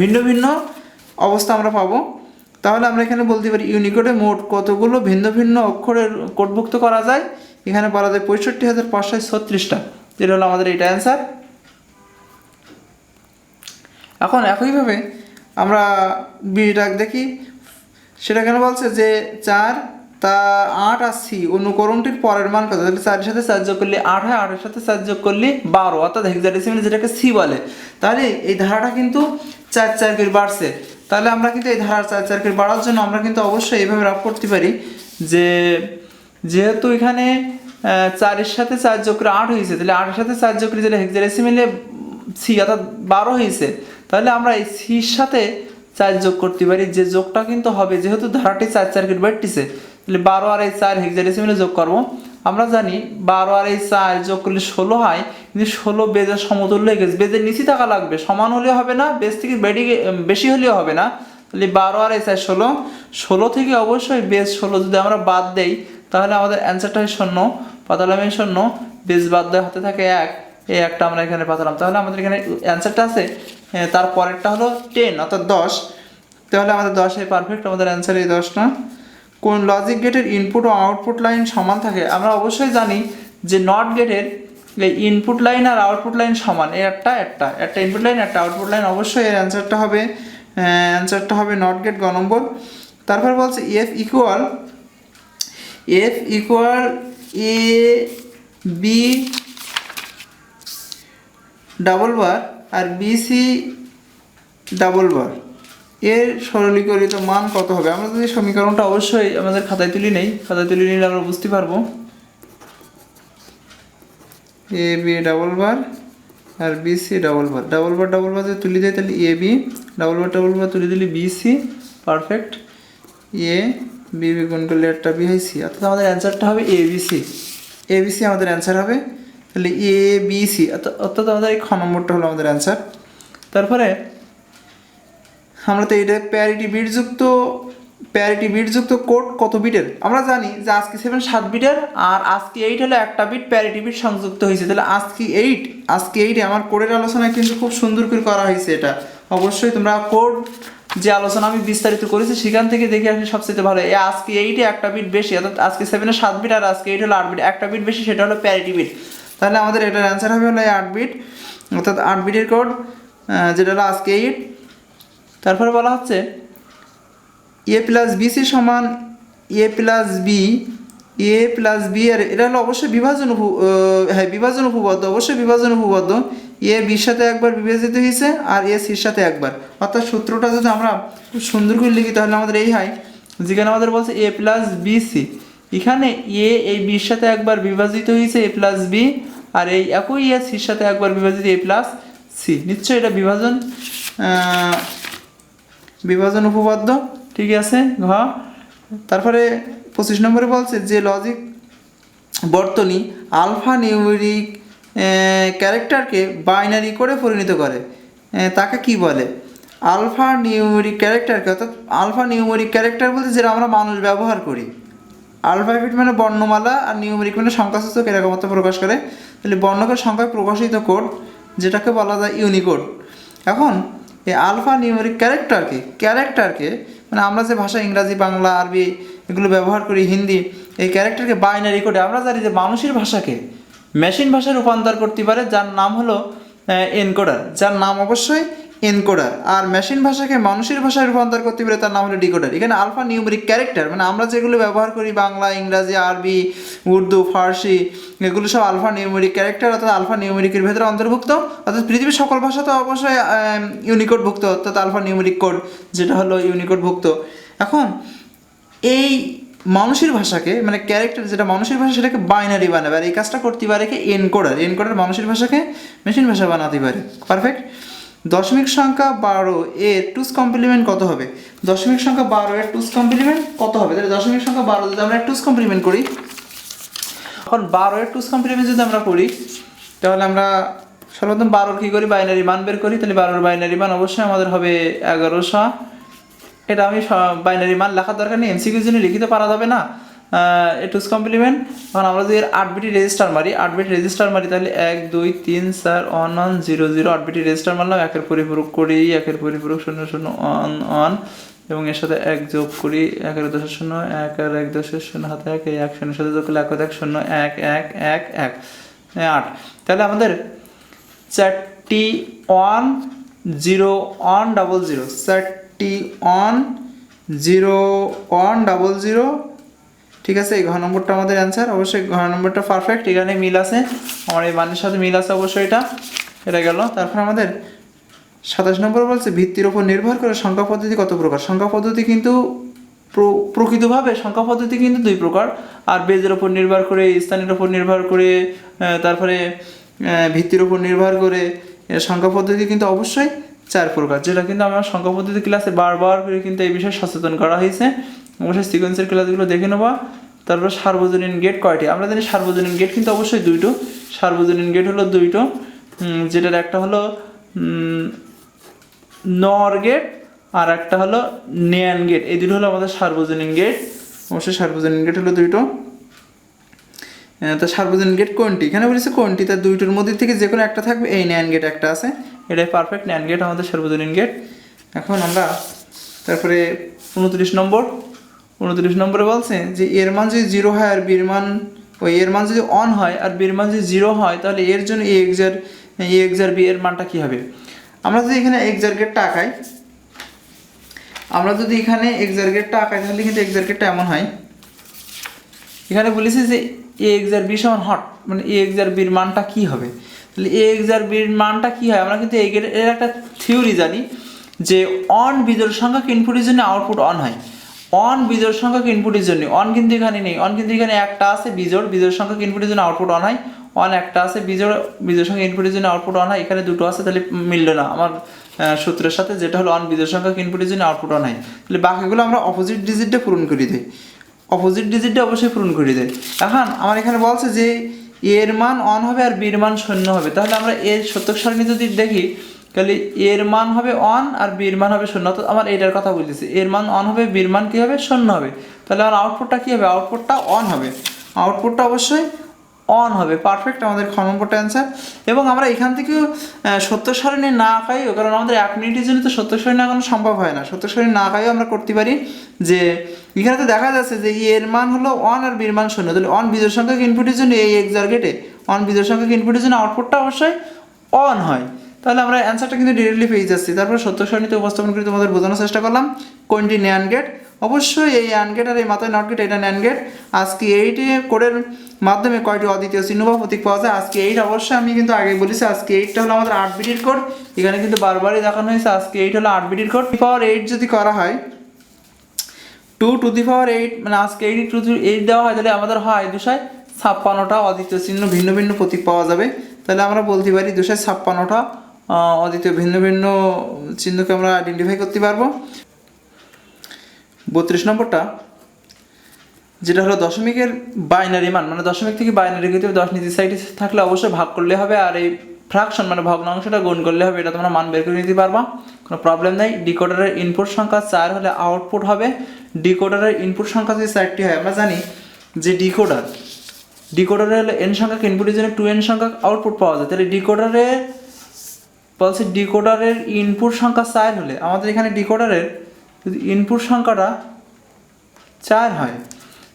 ভিন্ন ভিন্ন অবস্থা আমরা পাবো। তাহলে আমরা এখানে বলতে পারি ইউনিকোডে মোট কতগুলো ভিন্ন ভিন্ন অক্ষরের কোডভুক্ত করা যায়। এখানে বলা যায় 65,536টা। যেটা হলো আমাদের এটা অ্যান্সার। এখন একইভাবে আমরা বিটা দেখি, সেটা কেন বলছে যে 4 তা 8 আর সি অনুকরণটির পরের মান কত। তাহলে 4-এর সাথে 4 যোগ করলে 8 হয়, 8-এর সাথে 4 যোগ করলে 12, অর্থাৎ হেক্সাডেসিমাল যেটাকে সি বলে। তাহলে এই ধারাটা কিন্তু 4 করে বাড়ছে। তাহলে আমরা কিন্তু এই ধারা 4 করে বাড়ার জন্য আমরা কিন্তু অবশ্যই এইভাবে রাফ করতে পারি যে যেহেতু এখানে 4-এর সাথে 4 যোগ করে 8 হয়েছে, তাহলে 8-এর সাথে 4 যোগ করে যেটা হেক্সাডেসিমালে সি অর্থাৎ 12 হয়েছে, তাহলে আমরা এই সির সাথে 4 যোগ করতে পারি। যে যোগটা কিন্তু হবে, যেহেতু ধারাটি 4 করে বাড়তেছে, তাহলে 12 আর এই 4 হেক্সাডেসিমালে যোগ করবো। আমরা জানি 12 আর এই 4 যোগ করলে 16 হয়, কিন্তু 16 বেজের সমতুল্য হয়ে গেছে। বেজের নিচে থাকা লাগবে, সমান হলেও হবে না, বেজ থেকে বেশি হলেও হবে না। তাহলে 12 আর এই 4 16 থেকে অবশ্যই বেজ 16 যদি আমরা বাদ দেই তাহলে আমাদের অ্যান্সারটা হয় 0। পাতালাম 0, বেজ বাদ দেওয়া হাতে থাকে 1, এই একটা আমরা এখানে পাতালাম। তাহলে আমাদের এখানে অ্যান্সারটা আছে, তার পরেরটা হলো 10 অর্থাৎ 10। তাহলে আমাদের 10 পারফেক্ট, আমাদের অ্যান্সার এই 10 না। কোন লজিক গেটের ইনপুট ও আউটপুট লাইন সমান থাকে। আমরা অবশ্যই জানি যে নট গেটের এই ইনপুট লাইন আর আউটপুট লাইন সমান, এই একটা ইনপুট লাইন একটা আউটপুট লাইন, অবশ্যই এর অ্যান্সারটা হবে নট গেট গ নম্বর। তারপর বলছে F equal A B double bar R BC double বার এর সরলীকৃত মান কত হবে। আমরা যদি সমীকরণটা অবশ্যই আমাদের খাতায় তুলে নিলে আমরা বুঝতে পারবো। A B double bar R BC double বার যদি তুলে দেয় তাহলে এ বি ডাবল বার তুলে দিলে বিসি, পারফেক্ট। এ বি গুণ করলে একটা বি হয় সি, অর্থাৎ আমাদের অ্যান্সারটা হবে এবিসি আমাদের অ্যান্সার হবে। তাহলে এ বি সি অর্থাৎ আমাদের এই খ নম্বরটা হলো আমাদের অ্যান্সার। তারপরে আমরা তো এটা প্যারিটি বিটযুক্ত কোড কত বিটের আমরা জানি যে আজকে 7 7 বিটের আর আজকে 8 হলো একটা বিট প্যারিটি বিট সংযুক্ত হয়েছে। তাহলে আজকে 8 আমার কোডের আলোচনায় কিন্তু খুব সুন্দর করে করা হয়েছে। এটা অবশ্যই তোমরা কোড যে আলোচনা আমি বিস্তারিত করেছি সেখান থেকে দেখে আসলে সবচেয়ে ভালো। আজকে 8-এ একটা বিট বেশি, অর্থাৎ আজকে 7-এ 7 বিট আর আজকে 8 হলো 8 বিট, একটা বিট বেশি, সেটা হলো প্যারিটি বিট। তাহলে আমাদের এটার অ্যান্সার হবে হলো 8 বিট, অর্থাৎ 8 বিটের কোড যেটা হলো আজকে 8। তারপরে বলা হচ্ছে এ প্লাস বিসি সমান এ প্লাস বি আর এটা হলো অবশ্যই বিভাজন উপপাদ্য, অবশ্যই বিভাজন উপপাদ্য। এ বির সাথে একবার বিভাজিত হয়েছে আর এ সির সাথে একবার, অর্থাৎ সূত্রটা যদি আমরা খুব সুন্দর করে লিখি তাহলে আমাদের এই হয়, যেখানে আমাদের বলছে এ প্লাস বিসি, এখানে এ এই বির সাথে একবার বিভাজিত হয়েছে এ প্লাস বি আর এই একই এ সির সাথে একবার বিভাজিত এ প্লাস সি, নিশ্চয়ই এটা বিভাজন উপপাদ্য, ঠিক আছে ঘ। তারপরে 25 নম্বরে বলছে যে লজিক বর্তনী আলফা নিউমেরিক ক্যারেক্টারকে বাইনারি করে পরিণত করে তাকে কি বলে। আলফা নিউমেরিক ক্যারেক্টারকে, অর্থাৎ আলফা নিউমেরিক ক্যারেক্টার বলতে যেটা আমরা মানুষ ব্যবহার করি। আলফাবেট মানে বর্ণমালা আর নিউমেরিক মানে সংখ্যাসূচক, এরকম মতো প্রকাশ করে। তাহলে বর্ণকের সংখ্যায় প্রকাশিত কোড যেটাকে বলা যায় ইউনিকোড। এখন এই আলফা নিউমেরিক ক্যারেক্টারকে মানে আমরা যে ভাষা ইংরাজি বাংলা আরবি এগুলো ব্যবহার করি, হিন্দি, এই ক্যারেক্টারকে বাইনারি কোডে আমরা জানি যে মানুষের ভাষাকে মেশিন ভাষায় রূপান্তর করতে পারে, যার নাম হলো এনকোডার, যার নাম অবশ্যই এনকোডার। আর মেশিন ভাষাকে মানুষের ভাষায় রূপান্তর করতে পারে, তার নাম হলো ডিকোডার। এখানে আলফা নিউমেরিক ক্যারেক্টার মানে আমরা যেগুলো ব্যবহার করি বাংলা ইংরাজি আরবি উর্দু ফার্সি, এগুলো সব আলফা নিউমেরিক ক্যারেক্টার, অর্থাৎ আলফা নিউমেরিকের ভেতরে অন্তর্ভুক্ত। অর্থাৎ পৃথিবীর সকল ভাষা তো অবশ্যই ইউনিকোডভুক্ত, অর্থাৎ আলফা নিউমেরিক কোড যেটা হলো ইউনিকোডভুক্ত। এখন এই মানুষের ভাষাকে মানে ক্যারেক্টার যেটা মানুষের ভাষা সেটাকে বাইনারি বানাবে, আর এই কাজটা করতে পারে কি এনকোডার মানুষের ভাষাকে মেশিন ভাষা বানাতে পারে, পারফেক্ট। দশমিক সংখ্যা 12 এর টুস কমপ্লিমেন্ট কত হবে। দশমিক সংখ্যা 12 এর টুস কমপ্লিমেন্ট কত হবে। তাহলে দশমিক সংখ্যা 12 যদি আমরা টুস কমপ্লিমেন্ট করি, এখন 12 এর টুস কমপ্লিমেন্ট যদি আমরা করি তাহলে আমরা সর্বপ্রথম 12 কী করি বাইনারি মান বের করি। তাহলে 12 বাইনারি মান অবশ্যই আমাদের হবে 1100। এটা আমি বাইনারি মান লেখার দরকার নেই, এমসিকিউর জন্য লিখিতে পারা যাবে না টুস কমপ্লিমেন্ট। এখন আমরা যদি 8 বিটি রেজিস্টার মারি তাহলে 1 2 3 4 1 1 0 0 8 বিটি রেজিস্টার মারলাম, একের পরিপূরক করি, একের পরিপূরক 0 0 1 1 এবং এর সাথে 1 যোগ করি, 1 এর 10 0 1 আর 1 10 0 হাতে 1 এই 1 0 সাথে যোগ করলে 1 1 0 1 1 1 1 8। তাহলে আমাদের 4টি 1 0 1 0 0 4টি 1 0 1 0 0, ঠিক আছে। এই ঘ নম্বরটা আমাদের অ্যান্সার, অবশ্যই ঘ নম্বরটা পারফেক্ট, এখানে মিল আছে, আমার এই মানের সাথে মিল আছে অবশ্যই, এটা গেল। তারপর আমাদের 27 নম্বর বলছে ভিত্তির উপর নির্ভর করে সংখ্যা পদ্ধতি কত প্রকার। সংখ্যা পদ্ধতি কিন্তু প্রকৃতভাবে সংখ্যা পদ্ধতি কিন্তু 2 প্রকার, আর বেজের উপর নির্ভর করে, স্থানের উপর নির্ভর করে, তারপরে ভিত্তির উপর নির্ভর করে সংখ্যা পদ্ধতি কিন্তু অবশ্যই 4 প্রকার, যেটা কিন্তু আমার সংখ্যা পদ্ধতি ক্লাসে বারবার করে কিন্তু এই বিষয়ে সচেতন করা হয়েছে। অবশ্যই সিকোয়েন্সের ক্লাসগুলো দেখে নেবা। তারপর সার্বজনীন গেট কয়টি, আমরা জানি সার্বজনীন গেট কিন্তু অবশ্যই 2টো। সার্বজনীন গেট হলো 2টো, যেটার একটা হলো নর গেট আর একটা হলো নেয়ান গেট, এই দুটো হলো আমাদের সার্বজনীন গেট। অবশ্যই সার্বজনীন গেট হলো 2টো। তো সার্বজনীন গেট কোনটি, এখানে বলেছে কোনটি, তার 2টোর মধ্যে থেকে যে কোনো একটা থাকবে, এই নেয়ান গেট একটা আছে, এটাই পারফেক্ট, নেয়ান গেট আমাদের সার্বজনীন গেট। এখন আমরা তারপরে 29 নম্বরে বলছে যে এর মান যদি 0 হয় আর বির মান ওই এর মান যদি অন হয় আর বির মান যদি 0 হয় তাহলে এর জন্য এ এক্স আর বি এর মানটা কী হবে? আমরা যদি এখানে এক্স আর গেটটা আঁকাই, তাহলে কিন্তু এক্স আর গেটটা এমন হয়, এখানে বলেছে যে এ এক্স আর বি সমান হট, মানে এ এক্স আর বির মানটা কী হবে? তাহলে এ এক্স আর বির মানটা কী হয়? আমরা কিন্তু এর একটা থিওরি জানি যে অন বিজোড় সংখ্যক ইনপুটের জন্য আউটপুট অন হয়। অন বিজোড় সংখ্যক ইনপুটের জন্য, অন কিন্তু এখানে নেই, অন কিন্তু এখানে একটা আছে বিজোড় সংখ্যক ইনপুটের জন্য আউটপুট অন হয়, অন একটা আছে বিজোড় সংখ্যক ইনপুটের জন্য আউটপুট অন হয়, এখানে দুটো আছে, তাহলে মিলল না আমার সূত্রের সাথে, যেটা হলো অন বিজোড় সংখ্যক ইনপুটের জন্য আউটপুট অন হয়। তাহলে বাকিগুলো আমরা অপোজিট ডিজিটটা পূরণ করে দিই, অপোজিট ডিজিটটা অবশ্যই পূরণ করে দেয়। এখন আমার এখানে বলছে যে এর মান অন হবে আর বির মান শূন্য হবে, তাহলে আমরা এর সত্যক সারণী যদি দেখি তাহলে এর মান হবে অন আর বির মান হবে শূন্য, তো আমার এটার কথা বলতেছি, এর মান অন হবে বির মান কী হবে? শূন্য হবে। তাহলে আমার আউটপুটটা কী হবে? আউটপুটটা অন হবে, আউটপুটটা অবশ্যই অন হবে। পারফেক্ট, আমাদের খ নম্বরটা অ্যান্সার। এবং আমরা এখান থেকেও সত্যক সারণী না আঁকাইও, কারণ আমাদের 1 মিনিটের জন্য তো সত্যক সারণী আঁকানো সম্ভব হয় না, সত্যক সারণী না আঁকাইও আমরা করতে পারি যে এখানে তো দেখা যাচ্ছে যে এর মান হলো অন আর বির মান শূন্য, তাহলে অন বিজোড় সংখ্যক ইনপুটের জন্য এই এক্স আর গেটে অন বিজোড় সংখ্যক ইনপুটের জন্য আউটপুটটা অবশ্যই অন হয়। তাহলে আমরা অ্যান্সারটা কিন্তু ডিরেক্টলি পেয়ে যাচ্ছি। তারপর সত্যক সারণীতে উপস্থাপন করে তোমাদের বোঝানোর চেষ্টা করলাম কোনটি ন্যান্ড গেট। অবশ্যই এই অ্যান্ড গেট আর এই মাথায় নট গেট, এটা ন্যান্ড গেট। আজকে এইটি কোডের মাধ্যমে কয়টি অদ্বিতীয় চিহ্ন বা প্রতীক পাওয়া যায়? আজকে 8, অবশ্যই আমি কিন্তু আগে বলেছি আজকে 8টা হলো আমাদের 8 বিটের কোড, এখানে কিন্তু বারবারই দেখানো হয়েছে আজকে 8 হলো 8 বিটের কোড। পাওয়ার 8 যদি করা হয় 2 টু দি পাওয়ার 8, মানে আজকে 8 টু দি 8 দেওয়া হয়, তাহলে আমাদের হয় 256টা অদ্বিতীয় চিহ্ন ভিন্ন ভিন্ন প্রতীক পাওয়া যাবে। তাহলে আমরা বলতে পারি 256টা অদ্বিতীয় ভিন্ন ভিন্ন চিহ্নকে আমরা আইডেন্টিফাই করতে পারবো। 32 নম্বরটা যেটা হলো দশমিকের বাইনারি মান, মানে দশমিক থেকে বাইনারি গতি 10 নিচের সাইডে থাকলে অবশ্যই ভাগ করলে হবে, আর এই ফ্র্যাকশন মানে ভগ্নাংশটা গুণ করলে হবে, এটা তোমরা মান বের করে নিতে পারবা, কোনো প্রবলেম নেই। ডিকোডারের ইনপুট সংখ্যা 4 হলে আউটপুট হবে, ডিকোডারের ইনপুট সংখ্যা যদি 4টি হয়, আমরা জানি যে ডিকোডারে হলে n সংখ্যক ইনপুটের জন্য 2n সংখ্যক আউটপুট পাওয়া যায়, তাহলে ডিকোডারের ইনপুট সংখ্যা 4 হলে আমাদের এখানে ডিকোডারের যদি ইনপুট সংখ্যাটা 4 হয়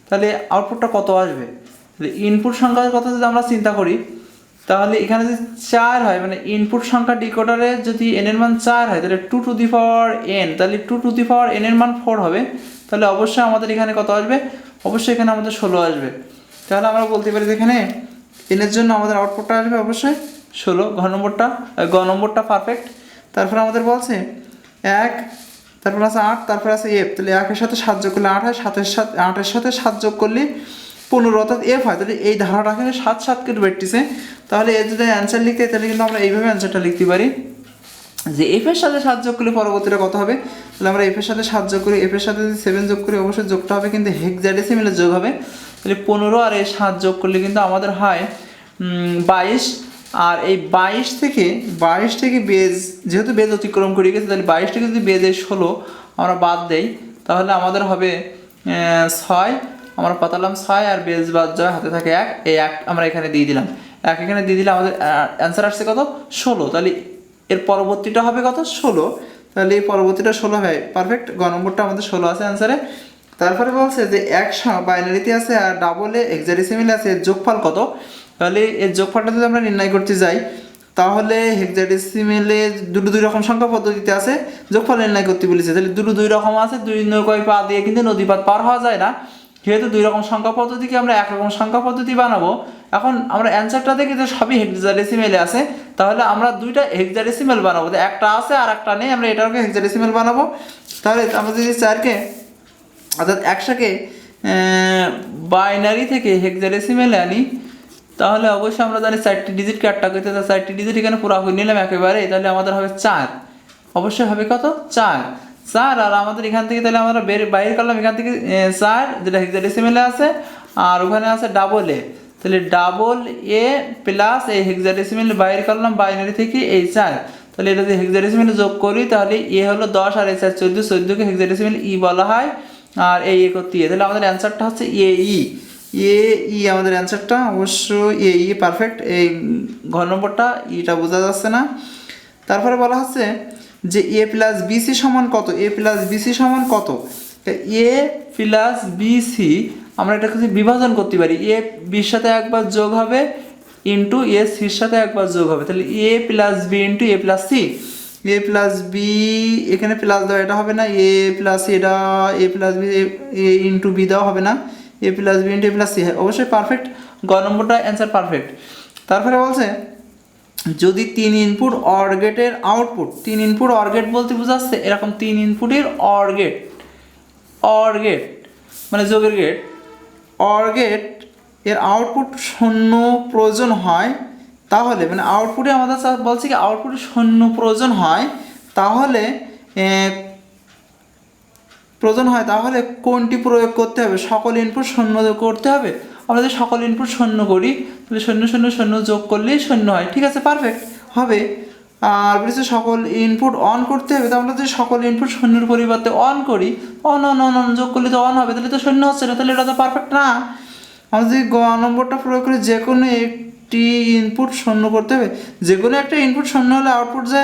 তাহলে আউটপুটটা কত আসবে? তাহলে ইনপুট সংখ্যার কথা যদি আমরা চিন্তা করি, তাহলে এখানে যদি 4 হয়, মানে ইনপুট সংখ্যা ডিকোডারে যদি n এর মান 4 হয়, তাহলে 2 টু দি পাওয়ার n, তাহলে 2 টু দি পাওয়ার n এর মান 4 হবে, তাহলে অবশ্যই আমাদের এখানে কত আসবে? অবশ্যই এখানে আমাদের 16 আসবে। তাহলে আমরা বলতে পারি যে এখানে n এর জন্য আমাদের আউটপুটটা আসবে অবশ্যই 16। গ নম্বরটা পারফেক্ট। তারপর আমাদের বলছে 1, তারপর আছে 8, তারপর আছে f, তাহলে 1 এর সাথে 7 যোগ করলে 8 হয়, 8 এর সাথে 7 যোগ করলে 15, অর্থাৎ f হয়। তাহলে এই ধারাটা কিন্তু 7 কেটে বেরতেছে, তাহলে এর যদি অ্যান্সার লিখতে তাহলে কিন্তু আমরা এইভাবে অ্যান্সারটা লিখতে পারি যে f এর সাথে 7 যোগ করলে পরবর্তীটা কত হবে? তাহলে আমরা f এর সাথে 7 যোগ করি, f এর সাথে যদি 7 যোগ করি, অবশ্যই যোগটা হবে কিন্তু হেক্সাডেসিমেলে যোগ হবে, তাহলে 15 আর এই 7 যোগ করলে কিন্তু আমাদের হয় 22। আর এই 22 থেকে বেজ, যেহেতু বেজ অতিক্রম করে গেছে, তাহলে 22 থেকে যদি বেজে 16 আমরা বাদ দেই, তাহলে আমাদের হবে 6, আমরা পাতালাম 6 আর বেজ বাদ যায়, হাতে থাকে 1, এই 1 আমরা এখানে দিয়ে দিলাম, 1 এখানে দিয়ে দিলে আমাদের অ্যান্সার আসছে কত? 16। তাহলে এর পরবর্তীটা হবে কত? 16। তাহলে এই পরবর্তীটা 16 হয়, পারফেক্ট। গ নম্বরটা আমাদের 16 আছে অ্যান্সারে। তারপরে বলছে যে 1 বাইনারিতে আছে আর ডাবলে হেক্সাডেসিমেলে আছে, এর যোগফল কত? তাহলে এর যোগফলটা যদি আমরা নির্ণয় করতে যাই, তাহলে হেক্সাডেসিমেলে দুটো 2 রকম সংখ্যা পদ্ধতিতে আছে, যোগফল নির্ণয় করতে বলেছে, তাহলে দুটো 2 রকম আছে, 2 নৌকায় পা দিয়ে কিন্তু নদীপাত পার হওয়া যায় না, যেহেতু 2 রকম সংখ্যা পদ্ধতিকে আমরা একরকম সংখ্যা পদ্ধতি বানাবো। এখন আমরা অ্যান্সারটা দেখি যে সবই হেক্সাডেসিমেলে আছে, তাহলে আমরা 2টা হেক্সাডেসিমেল বানাবো, একটা আছে আর একটা নেই, আমরা এটাকে হেক্সাডেসিমেল বানাবো। তাহলে আমরা যদি 4কে অর্থাৎ 100কে বাইনারি থেকে হেক্সাডেসিমেলে আনি, তাহলে অবশ্যই আমরা জানি 4টি ডিজিট কাটটা করতে, 4টি ডিজিট এখানে পুরো হয়ে নিলাম একেবারে, তাহলে আমাদের হবে 4, অবশ্যই হবে কত? 4। আর আমাদের এখান থেকে তাহলে আমরা বাইর করলাম এখান থেকে 4, যেটা হেক্সাডেসিমেলে আছে, আর ওখানে আছে ডাবল এ, তাহলে ডাবল এ প্লাস এই হেক্সাডেসিমেল বাইর করলাম বাইনারি থেকে এই 4, তাহলে এটা যদি হেক্সাডেসিমেলে যোগ করি তাহলে এ হলো 10 আর এই 4 14, 14কে হেক্সাডেসিমেল ই বলা হয়, আর এই করতে তাহলে আমাদের অ্যান্সারটা হচ্ছে এই আমাদের অ্যান্সারটা অবশ্যই এই পারফেক্ট। এই ঘর নম্বরটা ইটা বোঝা যাচ্ছে না। তারপরে বলা হচ্ছে যে a প্লাস বিসি সমান কত? a প্লাস বিসি সমান কত? এ প্লাস বিসি আমরা এটাকে যদি বিভাজন করতে পারি, এ বির সাথে একবার যোগ হবে ইন্টু এ সির সাথে একবার যোগ হবে, তাহলে এ প্লাস বি ইন্টু এ প্লাস সি। এ প্লাস বি এখানে প্লাস দেওয়া এটা হবে না, এ প্লাস এটা এ plus B A into B দেওয়া হবে না, এ প্লাস বি ইন্টু এ প্লাস সি। অবশ্যই পারফেক্ট, গ নম্বরটা অ্যান্সার পারফেক্ট। তারপরে বলছে যদি 3 ইনপুট অর গেটের আউটপুট, 3 ইনপুট অর গেট বলতে বোঝাচ্ছে এরকম 3 ইনপুটের অর গেট, অর গেট মানে যোগের গেট, অর গেট এর আউটপুট শূন্য প্রয়োজন হয়, তাহলে মানে আউটপুটে আমাদের বলছে কি আউটপুটে শূন্য প্রয়োজন হয়, তাহলে তাহলে কোনটি প্রয়োগ করতে হবে? সকল ইনপুট শূন্য করতে হবে। আমরা যদি সকল ইনপুট শূন্য করি তাহলে শূন্য শূন্য শূন্য যোগ করলেই শূন্য হয়, ঠিক আছে, পারফেক্ট হবে। আর বলেছে সকল ইনপুট অন করতে হবে, তো আমরা যদি সকল ইনপুট শূন্যের পরিবর্তে অন করি, অন অন অন অন যোগ করলে তো অন হবে, তাহলে তো শূন্য হচ্ছে না, তাহলে এটা তো পারফেক্ট না। আমরা যদি গ নম্বরটা প্রয়োগ করি যে কোনো একটি ইনপুট শূন্য করতে হবে, যে কোনো একটা ইনপুট শূন্য হলে আউটপুট যে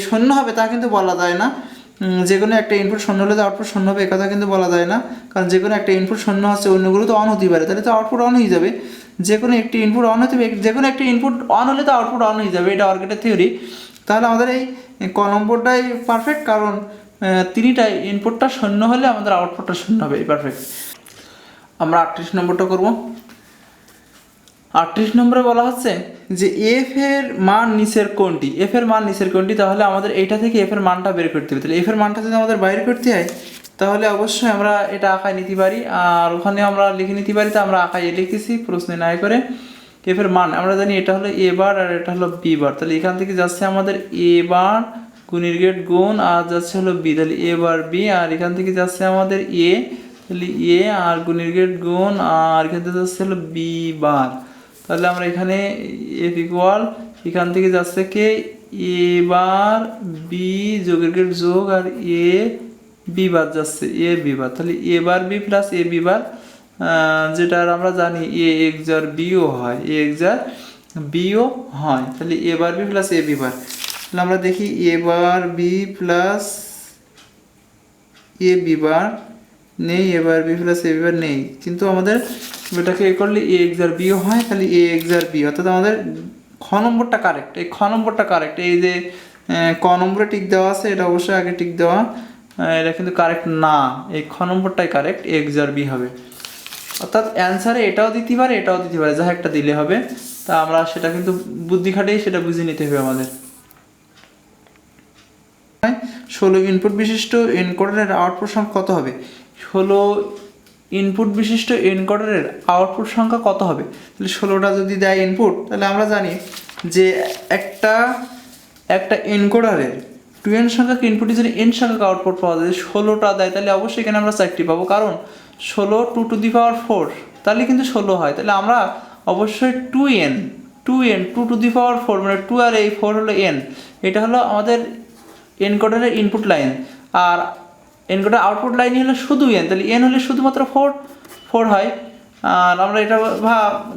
শূন্য হবে তা কিন্তু বলা যায় না। যে কোনো একটা ইনপুট শূন্য হলে তো আউটপুট শূন্য হবে এ কথা কিন্তু বলা যায় না, কারণ যে কোনো একটা ইনপুট শূন্য হচ্ছে অন্যগুলো তো অন হতেই পারে, তাহলে তো আউটপুট অন হয়ে যাবে। যে কোনো একটি ইনপুট অন হতে হবে, যে কোনো একটা ইনপুট অন হলে তো আউটপুট অন হয়ে যাবে, এটা অর গেটের থিওরি। তাহলে আমাদের এই ক নম্বরটাই পারফেক্ট, কারণ তিনটা ইনপুটটা শূন্য হলে আমাদের আউটপুটটা শূন্য হবে, এই পারফেক্ট। আমরা 38 নম্বরটা করব। 38 নম্বরে বলা হচ্ছে যে এফ এর মান নিচের কোনটি, এফ এর মান নিচের কোনটি, তাহলে আমাদের এইটা থেকে এফ এর মানটা বের করতে হবে। তাহলে এফ এর মানটা যদি আমাদের বাইর করতে হয় তাহলে অবশ্যই আমরা এটা আঁকায় নিতে পারি, আর ওখানে আমরা লিখে নিতে পারি, তো আমরা আঁকায় লিখেছি প্রশ্নে নাই করে। এফ এর মান আমরা জানি এটা হলো এ বার আর এটা হলো বি বার, তাহলে এখান থেকে যাচ্ছে আমাদের এ বার গুণের গেট গুণ আর যাচ্ছে হলো বি, তাহলে এ বার বি, আর এখান থেকে যাচ্ছে আমাদের এ, তাহলে এ আর গুণের গেট গুণ আর এখান থেকে যাচ্ছে হলো বি বার। তাহলে আমরা এখানে এফ ইকুয়াল এখান থেকে যাচ্ছে কে এ বার বি যোগের গেট যোগ আর এ বি বার যাচ্ছে এ বি বার, তাহলে এ বার বি প্লাস এ বি বার, যেটা আমরা জানি এ এক্সার বিও হয়, এ এক্সার বিও হয়, তাহলে এ বার বি প্লাস এ বি বার। তাহলে আমরা দেখি এ বার বি প্লাস এ বি বার নেই, এ বার বি প্লাস এ বি বার নেই, কিন্তু আমাদের এটাকে এ করলে এ এক্সার বিও হয়, তাহলে এ এক্সার বি, অর্থাৎ আমাদের খ নম্বরটা কারেক্ট, এই খ নম্বরটা কারেক্ট। এই যে ক নম্বরে টিক দেওয়া আছে এটা অবশ্যই আগে টিক দেওয়া, এটা কিন্তু কারেক্ট না, এই খ নম্বরটাই কারেক্ট, এ এক্সার বি হবে। অর্থাৎ অ্যান্সারে এটাও দিতে পারে এটাও দিতে পারে, যা একটা দিলে হবে, তা আমরা সেটা কিন্তু বুদ্ধি খাটেই সেটা বুঝে নিতে হবে আমাদের। 16 ইনপুট বিশিষ্ট এনকোডারের আউটপুট সংখ্যা কত হবে? 16 ইনপুট বিশিষ্ট এনকোডারের আউটপুট সংখ্যা কত হবে? তাহলে 16টা যদি দেয় ইনপুট, তাহলে আমরা জানি যে একটা এনকোডারের 2n সংখ্যক ইনপুটে যদি n সংখ্যক আউটপুট পাওয়া যায়, 16টা দেয় তাহলে অবশ্যই এখানে আমরা 4টি পাবো, কারণ 16 2 টু দি পাওয়ার 4 তাহলে কিন্তু 16 হয়, তাহলে আমরা অবশ্যই 2n 2 টু দি পাওয়ার 4 মানে 2 আর এই 4 হলো n, এটা হলো আমাদের এনকোডারের ইনপুট লাইন, আর এনকোডার আউটপুট লাইনই হলো শুধু n, তাহলে n হলে শুধুমাত্র 4 হয়। আর আমরা এটা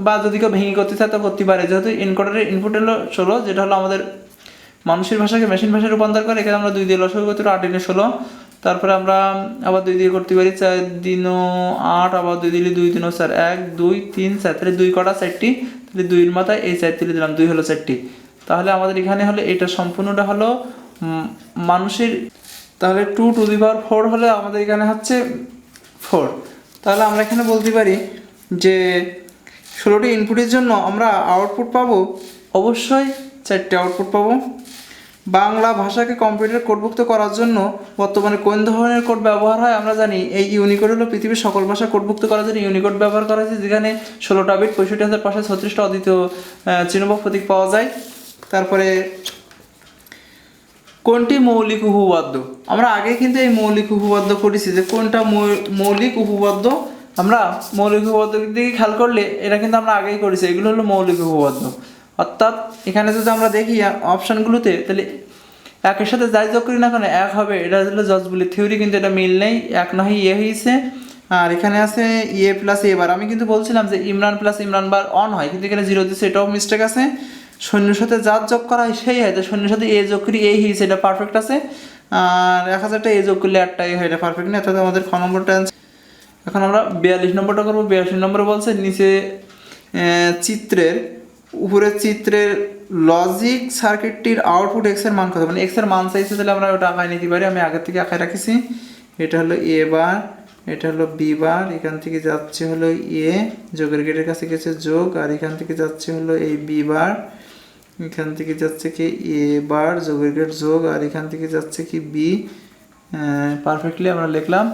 বা যদি কেউ ভেঙে করতে চায় তো করতে পারে, যেহেতু এনকোডারের ইনপুট হলো 16, যেটা হলো আমাদের মানুষের ভাষাকে মেশিন ভাষায় রূপান্তর করে, এখানে আমরা 2 দিয়ে লসাগু করতে পারি, 8 × 16, তারপরে আমরা আবার 2 দিয়ে করতে পারি 4 × 8, আবার 2 দিলে 2 × 4 1 2 3 4, তাহলে 2 কটা 4টি, তাহলে 2 এর মাথায় এই 4 তুলে দিলাম, 2 হলো 4টি। তাহলে আমাদের এখানে হলো এটা সম্পূর্ণটা হলো মানুষের, তাহলে 2 টু দি পাওয়ার 4 হলে আমাদের এখানে হচ্ছে 4। তাহলে আমরা এখানে বলতে পারি যে 16টি ইনপুটের জন্য আমরা আউটপুট পাবো অবশ্যই 4টে আউটপুট পাবো। বাংলা ভাষাকে কম্পিউটার কোডভুক্ত করার জন্য বর্তমানে কোন ধরনের কোড ব্যবহার হয়? আমরা জানি এই ইউনিকোড হলো পৃথিবীর সকল ভাষা কোডভুক্ত করার জন্য ইউনিকোড ব্যবহার করা হয়েছে, যেখানে 16টা বিট 65,536টা অদ্বিতীয় চিহ্নবাক প্রতীক পাওয়া যায়। তারপরে কোনটি মৌলিক উপপাদ্য? আমরা আগে কিন্তু এই মৌলিক উপপাদ্য করেছি, যে কোনটা মৌলিক উপপাদ্য, আমরা মৌলিক উপপাদ্য দিকে খেয়াল করলে এটা কিন্তু আমরা আগেই করেছি, এগুলো হলো মৌলিক উপপাদ্য। অর্থাৎ এখানে যদি আমরা দেখি অপশানগুলোতে, তাহলে একের সাথে যাই যোগ করি না কেন এক হবে, এটা হলো জজবুলের থিওরি, কিন্তু এটা মিল নেই, এক না হয় হয়েছে, আর এখানে আছে এ প্লাস এ বার। আমি কিন্তু বলছিলাম যে Imran plus Imran bar on হয়, কিন্তু এখানে 0 দিচ্ছে, এটাও মিস্টেক আছে। শূন্যের সাথে যার যোগ করা হয় সেই হয়, তো শূন্যের সাথে এ যোগ করি এই হয়েছে, এটা পারফেক্ট আছে। আর 1000টা এ যোগ করলে একটা এ হয়, এটা পারফেক্ট নেই, অর্থাৎ আমাদের খ নম্বরটা এখন আমরা 42 নম্বরটা করবো। 42 নম্বরে বলছে নিচে চিত্রের উপরের চিত্রের লজিক সার্কিটটির আউটপুট এক্স এর মান কত, মানে এক্স এর মান চাইছে, তাহলে আমরা ওটা আঁকায় নিতে পারি। আমি আগের থেকে আঁকায় রাখেছি। এটা হলো এ বার, এটা হলো বি বার, এখান থেকে যাচ্ছে হলো এ, যোগের গেটের কাছে গেছে যোগ, আর এখান থেকে যাচ্ছে হলো এই বি বার, এখান থেকে যাচ্ছে কি এ বার যোগের গেট যোগ, আর এখান থেকে যাচ্ছে কি বি। পারফেক্টলি আমরা লিখলাম।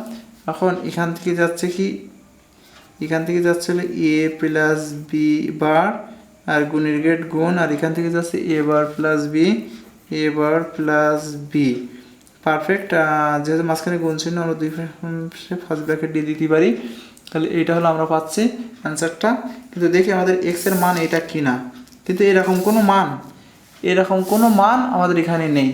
এখন এখান থেকে যাচ্ছে কি, এখান থেকে যাচ্ছে হলো এ প্লাস বি বার, আর গুণের গেট গুণ, আর এখান থেকে যাচ্ছে এ বার প্লাস বি, এ বার প্লাস বি। পারফেক্ট। যেহেতু মাঝখানে গুণ চিহ্ন, আমরা দুই পাশে ফার্স্ট ব্র্যাকেট দিয়ে দিতে পারি। তাহলে এইটা হলো আমরা পাচ্ছি অ্যান্সারটা। কিন্তু দেখি আমাদের এক্স এর মান এটা কিনা, কিন্তু এরকম কোনো মান আমাদের এখানে নেই।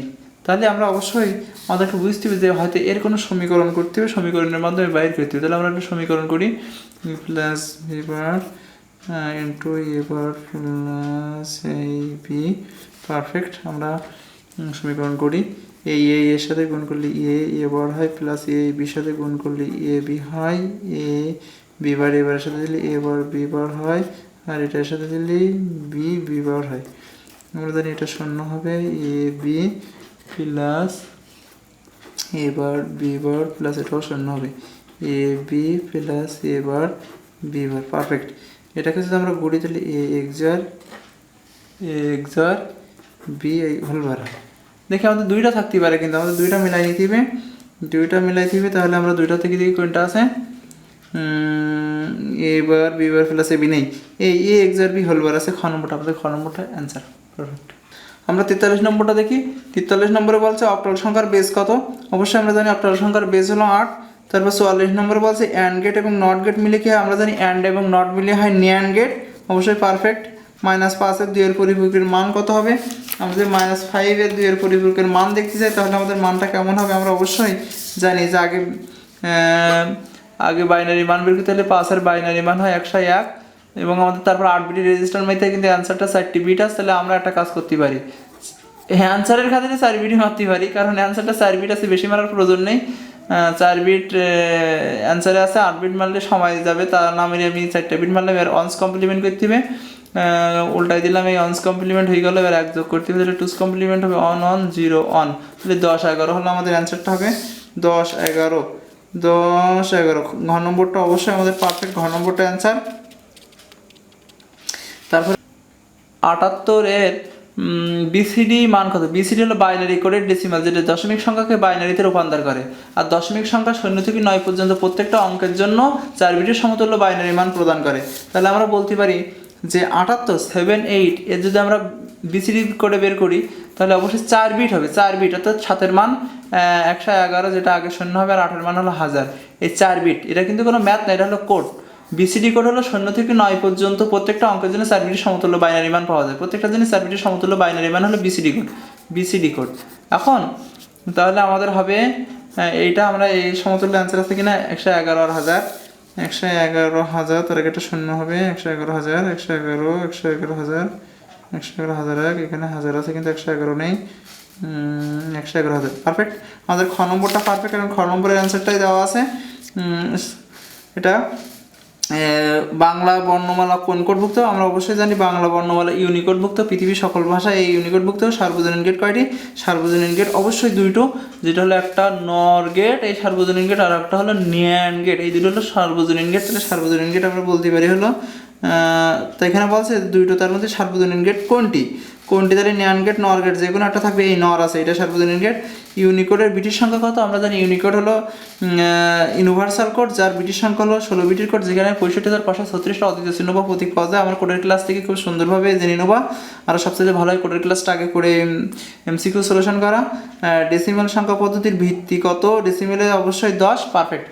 তাহলে আমরা অবশ্যই আমাদেরকে বুঝতে হবে যে হয়তো এর কোনো সমীকরণ করতে হবে, সমীকরণের মাধ্যমে বাইর করতে হবে। তাহলে আমরা একটা সমীকরণ করি, প্লাস বি বার ইন্টু এ বার প্লাস এই বি। পারফেক্ট। আমরা সমীকরণ করি। এই এর সাথে গুণ করলে এ বার হয়, প্লাস এ বির সাথে গুণ করলে এ বি হয়, এ বি বার এ বারের সাথে দিলে এ বার বি বার হয়, আর এটার সাথে দিলে বি বি বার হয়। আমরা জানি এটা শূন্য হবে, A B plus A bar B bar plus এটাও শূন্য হবে, A B plus A bar B bar. Perfect. এটাকে যদি আমরা গড়ি তাহলে এ এক্সার বি হোল বার হয়। দেখি আমাদের দুইটা থাকতে পারে, কিন্তু আমাদের দুইটা মিলাই নিতে হবে। তাহলে আমরা দুইটা থেকে দেখি কোনটা আছে। এ বার B bar plus A B নেই, এই এ এক্সার বি হোল বার আছে। খ নম্বরটা আমাদের অ্যান্সার। পারফেক্ট। আমরা 43 নম্বরটা দেখি। 43 নম্বরে বলছে অক্টাল সংখ্যার বেস কত। অবশ্যই আমরা জানি অক্টাল সংখ্যার বেস হলো 8। তারপর 44 নম্বরে বলছে অ্যান্ড গেট এবং নট গেট মিলে কি হয়, আমরা জানি অ্যান্ড এবং নট মিলে হয় ন্যান্ড গেট। অবশ্যই পারফেক্ট। -5 এর 2 এর পরিপূরকের মান কত হবে। আমাদের -5 এর 2 এর পরিপূরকের মান দেখতে চাই, তাহলে আমাদের মানটা কেমন হবে। আমরা অবশ্যই জানি যে আগে বাইনারি মান বের করতে হলে 5 এর বাইনারি মান হয় 101, এবং আমাদের তারপর 8 বিটের রেজিস্টার মেথে কিন্তু অ্যান্সারটা 4টি বিট আছে। তাহলে আমরা একটা কাজ করতে পারি, অ্যান্সারের খাতিরে 4 বিটই মারতে পারি, কারণ অ্যান্সারটা 4 বিট আছে, বেশি মারার প্রয়োজন নেই। 4 বিট অ্যান্সারে আছে, 8 বিট মারলে সময় যাবে। তার না মেরে আমি 4টা বিট মারলাম। এবার অনস কমপ্লিমেন্ট করতে হবে, উল্টাই দিলাম, এই অনস কমপ্লিমেন্ট হয়ে গেল। এবার এক যোগ করতে হবে, তাহলে টুস কমপ্লিমেন্ট হবে অন অন 0 অন, তাহলে 10 11 হলো আমাদের অ্যান্সারটা হবে 10 11 10 11। ঘ নম্বরটা অবশ্যই আমাদের পারফেক্ট, ঘ নম্বরটা অ্যান্সার। তারপরে 78 এর বিসিডি মান কত। বিসিডি হলো বাইনারি কোডের ডেসিমাল, যেটা দশমিক সংখ্যাকে বাইনারিতে রূপান্তর করে। আর দশমিক সংখ্যা 0 থেকে 9 পর্যন্ত প্রত্যেকটা অঙ্কের জন্য 4 বিটের সমতুল্য বাইনারি মান প্রদান করে। তাহলে আমরা বলতে পারি যে 78 7 8 এর যদি আমরা বিসিডি কোডে বের করি, তাহলে অবশ্যই 4 বিট হবে। 4 বিট অর্থাৎ 7 এর মান 111, যেটা আগে 0 হবে, আর 8 এর মান হলো 1000। এই 4 বিট, এটা কিন্তু কোনো ম্যাথ না, এটা হলো কোড। বিসিডি কোড হলো 0 থেকে 9 পর্যন্ত প্রত্যেকটা অঙ্কের জন্য 4 বিটের সমতুল্য বাইনারি মান পাওয়া যায়। প্রত্যেকটা জিনিস 4 বিটের সমতুল্য বাইনারি মান হলো বিসিডি কোড। এখন তাহলে আমাদের হবে এইটা, আমরা এই সমতুল্য অ্যান্সার আছে কিনা, 111,000 111,000, তার আগে একটা 0 হবে, 111,000 111,000 111,001, এখানে 1000 আছে কিন্তু 111 নেই, 111,000। পারফেক্ট। আমাদের খ নম্বরটা পারফেক্ট, কারণ খ নম্বরের অ্যান্সারটাই দেওয়া আছে। এটা বাংলা বর্ণমালা কোন কোডভুক্ত। আমরা অবশ্যই জানি বাংলা বর্ণমালা ইউনিকোডভুক্ত। পৃথিবীর সকল ভাষায় এই ইউনিকোডভুক্ত। সার্বজনীন গেট কয়টি, সার্বজনীন গেট অবশ্যই দুটো, যেটা হলো একটা নর গেট এই সার্বজনীন গেট, আর একটা হলো ন্যান্ড গেট, এই দুটো হলো সার্বজনীন গেট। তাহলে সার্বজনীন গেট আমরা বলতে পারি হলো, তো এখানে বলছে দুইটো, তার মধ্যে সার্বজনীন গেট কোনটি, তাহলে ন্যান্ড গেট নর গেট যে কোনো একটা থাকবে। এই নর আছে, এটা সার্বজনীন গেট। ইউনিকোডের বিটের সংখ্যা কত, আমরা জানি ইউনিকোড হলো ইউনিভার্সাল কোড, যার বিটের সংখ্যা হলো 16 বিটের কোড, যেখানে 65,536টা অদ্বিতীয় চিহ্ন বা প্রতীক পাওয়া যায়। আমরা কোডের ক্লাস থেকে খুব সুন্দরভাবে জেনে নেবা। আর সবচেয়ে ভালো হয় কোডের ক্লাসটা আগে করে এমসিকিউ সলিউশন করা। ডেসিমেল সংখ্যা পদ্ধতির ভিত্তি কত, ডেসিমেলে অবশ্যই 10। পারফেক্ট।